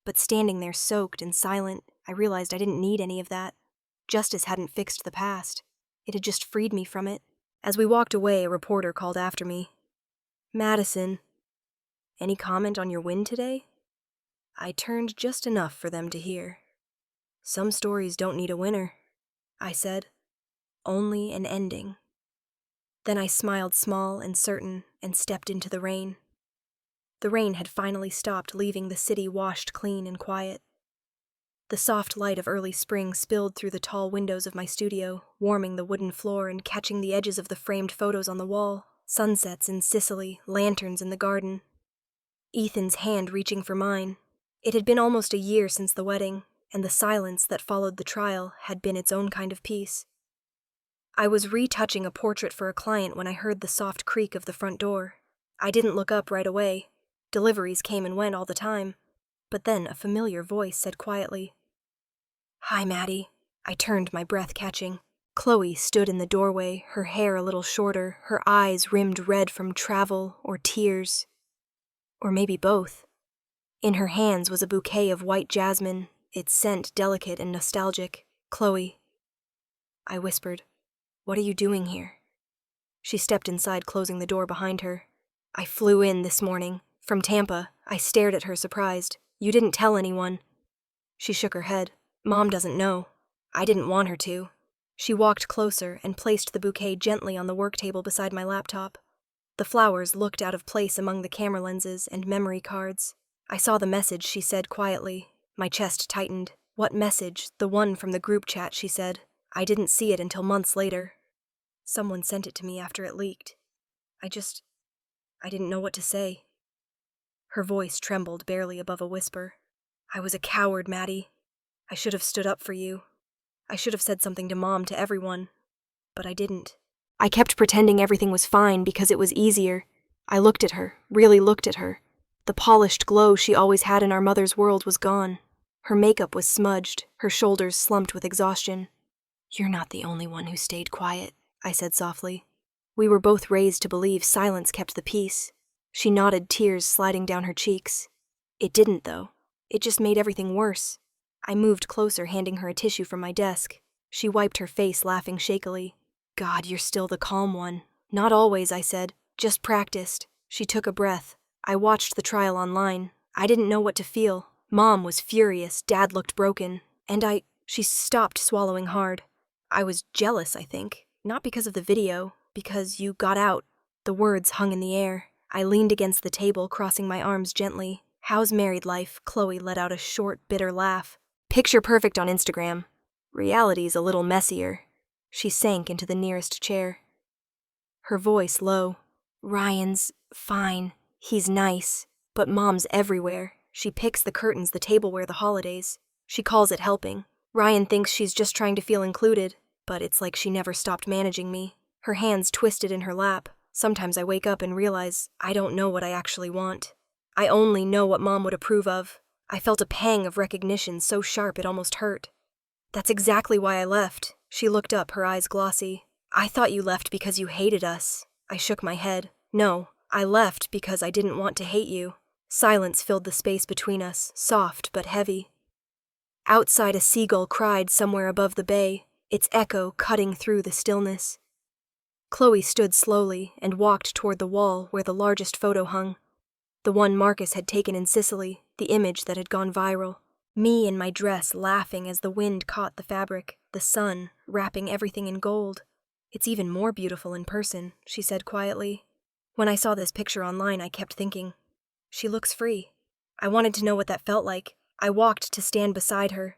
But standing there soaked and silent, I realized I didn't need any of that. Justice hadn't fixed the past. It had just freed me from it. As we walked away, a reporter called after me. "Madison, any comment on your win today?" I turned just enough for them to hear. "Some stories don't need a winner," I said. "Only an ending." Then I smiled small and certain and stepped into the rain. The rain had finally stopped, leaving the city washed clean and quiet. The soft light of early spring spilled through the tall windows of my studio, warming the wooden floor and catching the edges of the framed photos on the wall. Sunsets in Sicily, lanterns in the garden. Ethan's hand reaching for mine. It had been almost a year since the wedding, and the silence that followed the trial had been its own kind of peace. I was retouching a portrait for a client when I heard the soft creak of the front door. I didn't look up right away. Deliveries came and went all the time. But then a familiar voice said quietly, "Hi, Maddie." I turned, my breath catching. Chloe stood in the doorway, her hair a little shorter, her eyes rimmed red from travel or tears. Or maybe both. In her hands was a bouquet of white jasmine, its scent delicate and nostalgic. "Chloe," I whispered, "what are you doing here?" She stepped inside, closing the door behind her. "I flew in this morning. From Tampa." I stared at her, surprised. "You didn't tell anyone." She shook her head. "Mom doesn't know. I didn't want her to." She walked closer and placed the bouquet gently on the work table beside my laptop. The flowers looked out of place among the camera lenses and memory cards. "I saw the message," she said quietly. My chest tightened. "What message?" "The one from the group chat," she said. "I didn't see it until months later. Someone sent it to me after it leaked. I didn't know what to say." Her voice trembled barely above a whisper. "I was a coward, Maddie. I should have stood up for you. I should have said something to Mom, to everyone. But I didn't. I kept pretending everything was fine because it was easier. I looked at her, really looked at her. The polished glow she always had in our mother's world was gone. Her makeup was smudged, her shoulders slumped with exhaustion. "You're not the only one who stayed quiet," I said softly. We were both raised to believe silence kept the peace. She nodded, tears sliding down her cheeks. It didn't, though. It just made everything worse. I moved closer, handing her a tissue from my desk. She wiped her face, laughing shakily. God, you're still the calm one. Not always, I said. Just practiced. She took a breath. I watched the trial online. I didn't know what to feel. Mom was furious, Dad looked broken, and She stopped, swallowing hard. I was jealous, I think. Not because of the video, because you got out. The words hung in the air. I leaned against the table, crossing my arms gently. How's married life? Chloe let out a short, bitter laugh. Picture perfect on Instagram. Reality's a little messier. She sank into the nearest chair. Her voice low. Ryan's fine. He's nice. But Mom's everywhere. She picks the curtains, the tableware, the holidays. She calls it helping. Ryan thinks she's just trying to feel included, but it's like she never stopped managing me. Her hands twisted in her lap. Sometimes I wake up and realize I don't know what I actually want. I only know what Mom would approve of. I felt a pang of recognition so sharp it almost hurt. That's exactly why I left. She looked up, her eyes glossy. I thought you left because you hated us. I shook my head. No, I left because I didn't want to hate you. Silence filled the space between us, soft but heavy. Outside, a seagull cried somewhere above the bay, its echo cutting through the stillness. Chloe stood slowly and walked toward the wall where the largest photo hung. The one Marcus had taken in Sicily, the image that had gone viral. Me in my dress laughing as the wind caught the fabric, the sun wrapping everything in gold. It's even more beautiful in person, she said quietly. When I saw this picture online, I kept thinking, she looks free. I wanted to know what that felt like. I walked to stand beside her.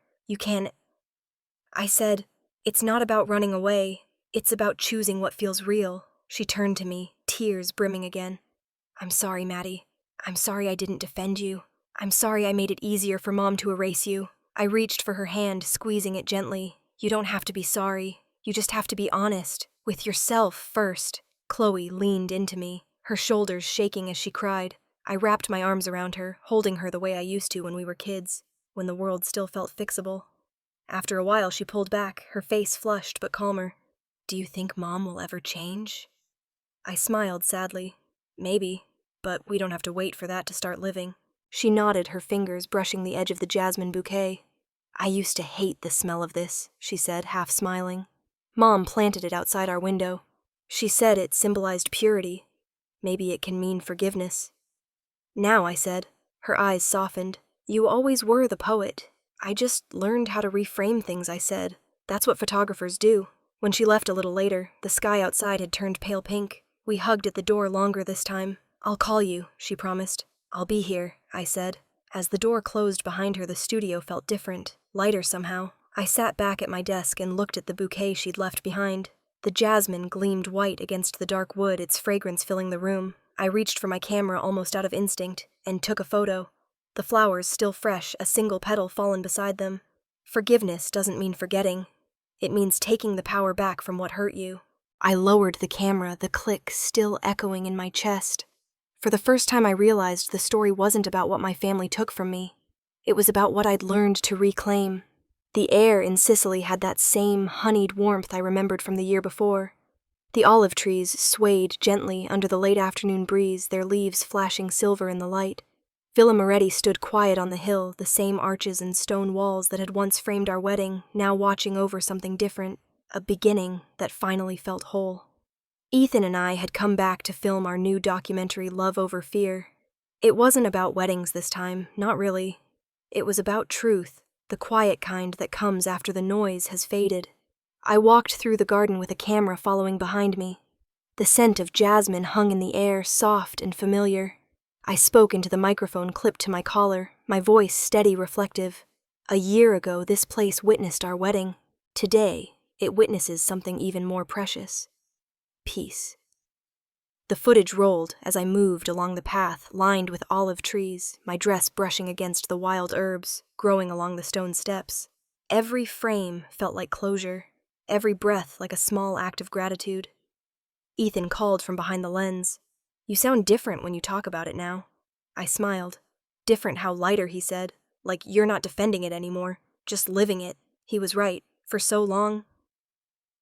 I said, it's not about running away. It's about choosing what feels real. She turned to me, tears brimming again. I'm sorry, Maddie. I'm sorry I didn't defend you. I'm sorry I made it easier for Mom to erase you. I reached for her hand, squeezing it gently. You don't have to be sorry. You just have to be honest. With yourself first. Chloe leaned into me, her shoulders shaking as she cried. I wrapped my arms around her, holding her the way I used to when we were kids, when the world still felt fixable. After a while, she pulled back, her face flushed but calmer. Do you think Mom will ever change? I smiled sadly. Maybe, but we don't have to wait for that to start living. She nodded, her fingers brushing the edge of the jasmine bouquet. I used to hate the smell of this, she said, half smiling. Mom planted it outside our window. She said it symbolized purity. Maybe it can mean forgiveness. Now, I said. Her eyes softened. You always were the poet. I just learned how to reframe things, I said. That's what photographers do. When she left a little later, the sky outside had turned pale pink. We hugged at the door longer this time. I'll call you, she promised. I'll be here, I said. As the door closed behind her, the studio felt different, lighter somehow. I sat back at my desk and looked at the bouquet she'd left behind. The jasmine gleamed white against the dark wood, its fragrance filling the room. I reached for my camera almost out of instinct and took a photo. The flowers still fresh, a single petal fallen beside them. Forgiveness doesn't mean forgetting. It means taking the power back from what hurt you. I lowered the camera, the click still echoing in my chest. For the first time I realized the story wasn't about what my family took from me. It was about what I'd learned to reclaim. The air in Sicily had that same honeyed warmth I remembered from the year before. The olive trees swayed gently under the late afternoon breeze, their leaves flashing silver in the light. Villa Moretti stood quiet on the hill, the same arches and stone walls that had once framed our wedding, now watching over something different, a beginning that finally felt whole. Ethan and I had come back to film our new documentary Love Over Fear. It wasn't about weddings this time, not really. It was about truth, the quiet kind that comes after the noise has faded. I walked through the garden with a camera following behind me. The scent of jasmine hung in the air, soft and familiar. I spoke into the microphone clipped to my collar, my voice steady, reflective. A year ago, this place witnessed our wedding. Today, it witnesses something even more precious. Peace. The footage rolled as I moved along the path lined with olive trees, my dress brushing against the wild herbs growing along the stone steps. Every frame felt like closure, every breath like a small act of gratitude. Ethan called from behind the lens. You sound different when you talk about it now. I smiled. Different how lighter, he said. Like you're not defending it anymore, just living it. He was right. For so long,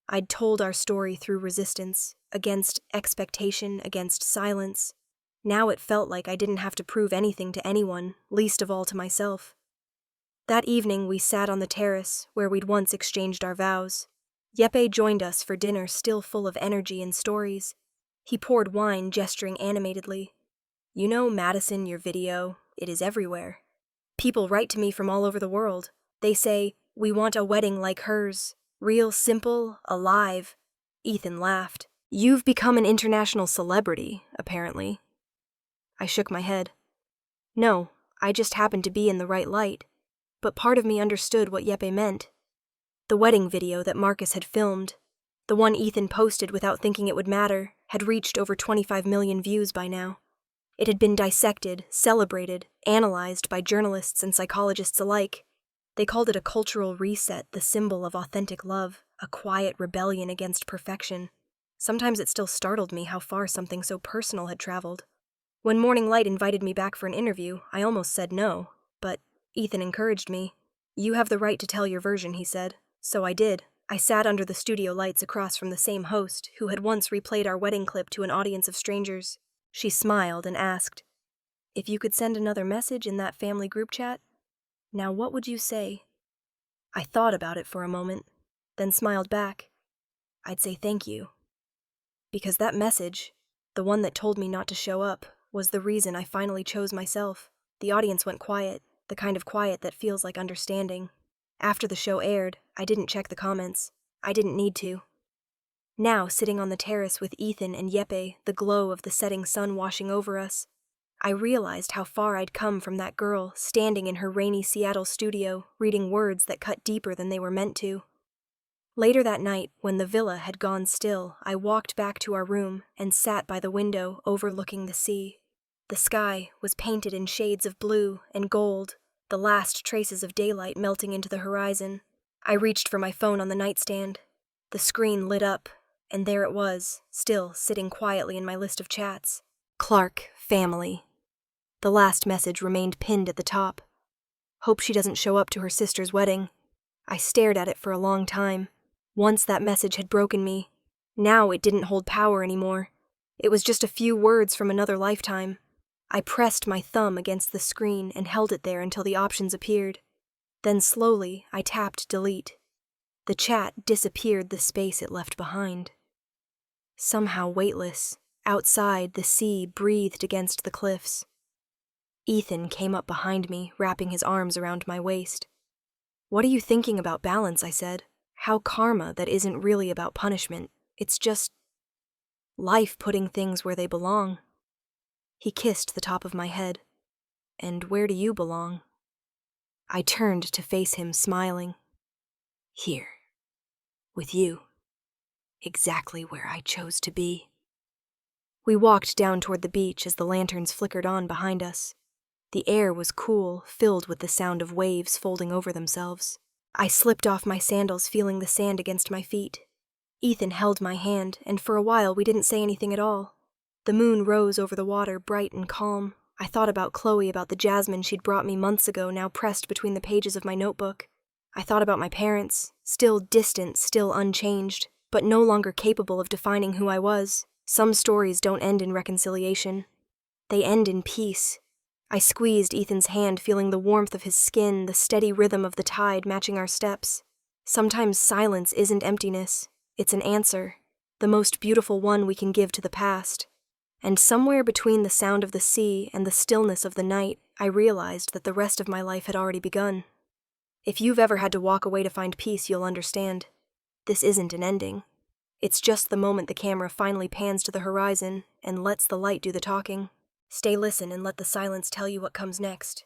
I'd told our story through resistance, against expectation, against silence. Now it felt like I didn't have to prove anything to anyone, least of all to myself. That evening, we sat on the terrace where we'd once exchanged our vows. Yeppe joined us for dinner, still full of energy and stories. He poured wine, gesturing animatedly. You know, Madison, your video, it is everywhere. People write to me from all over the world. They say, we want a wedding like hers. Real, simple, alive. Ethan laughed. You've become an international celebrity, apparently. I shook my head. No, I just happened to be in the right light. But part of me understood what Yeppe meant. The wedding video that Marcus had filmed, the one Ethan posted without thinking it would matter, had reached over 25 million views by now. It had been dissected, celebrated, analyzed by journalists and psychologists alike. They called it a cultural reset, the symbol of authentic love, a quiet rebellion against perfection. Sometimes it still startled me how far something so personal had traveled. When Morning Light invited me back for an interview, I almost said no, but Ethan encouraged me. You have the right to tell your version, he said. So I did. I sat under the studio lights across from the same host who had once replayed our wedding clip to an audience of strangers. She smiled and asked, if you could send another message in that family group chat, now what would you say? I thought about it for a moment, then smiled back. I'd say thank you. Because that message, the one that told me not to show up, was the reason I finally chose myself. The audience went quiet, the kind of quiet that feels like understanding. After the show aired, I didn't check the comments. I didn't need to. Now, sitting on the terrace with Ethan and Yeppe, the glow of the setting sun washing over us, I realized how far I'd come from that girl standing in her rainy Seattle studio, reading words that cut deeper than they were meant to. Later that night, when the villa had gone still, I walked back to our room and sat by the window overlooking the sea. The sky was painted in shades of blue and gold, the last traces of daylight melting into the horizon. I reached for my phone on the nightstand. The screen lit up, and there it was, still sitting quietly in my list of chats. Clarke, family. The last message remained pinned at the top. Hope she doesn't show up to her sister's wedding. I stared at it for a long time. Once that message had broken me. Now it didn't hold power anymore. It was just a few words from another lifetime. I pressed my thumb against the screen and held it there until the options appeared. Then slowly, I tapped delete. The chat disappeared the space it left behind. Somehow weightless, outside, the sea breathed against the cliffs. Ethan came up behind me, wrapping his arms around my waist. What are you thinking about balance? I said. How karma that isn't really about punishment. It's just life putting things where they belong. He kissed the top of my head. And where do you belong? I turned to face him, smiling. Here. With you. Exactly where I chose to be. We walked down toward the beach as the lanterns flickered on behind us. The air was cool, filled with the sound of waves folding over themselves. I slipped off my sandals, feeling the sand against my feet. Ethan held my hand, and for a while we didn't say anything at all. The moon rose over the water, bright and calm. I thought about Chloe, about the jasmine she'd brought me months ago, now pressed between the pages of my notebook. I thought about my parents, still distant, still unchanged, but no longer capable of defining who I was. Some stories don't end in reconciliation. They end in peace. I squeezed Ethan's hand, feeling the warmth of his skin, the steady rhythm of the tide matching our steps. Sometimes silence isn't emptiness. It's an answer, the most beautiful one we can give to the past. And somewhere between the sound of the sea and the stillness of the night, I realized that the rest of my life had already begun. If you've ever had to walk away to find peace, you'll understand. This isn't an ending. It's just the moment the camera finally pans to the horizon and lets the light do the talking. Stay listen and let the silence tell you what comes next.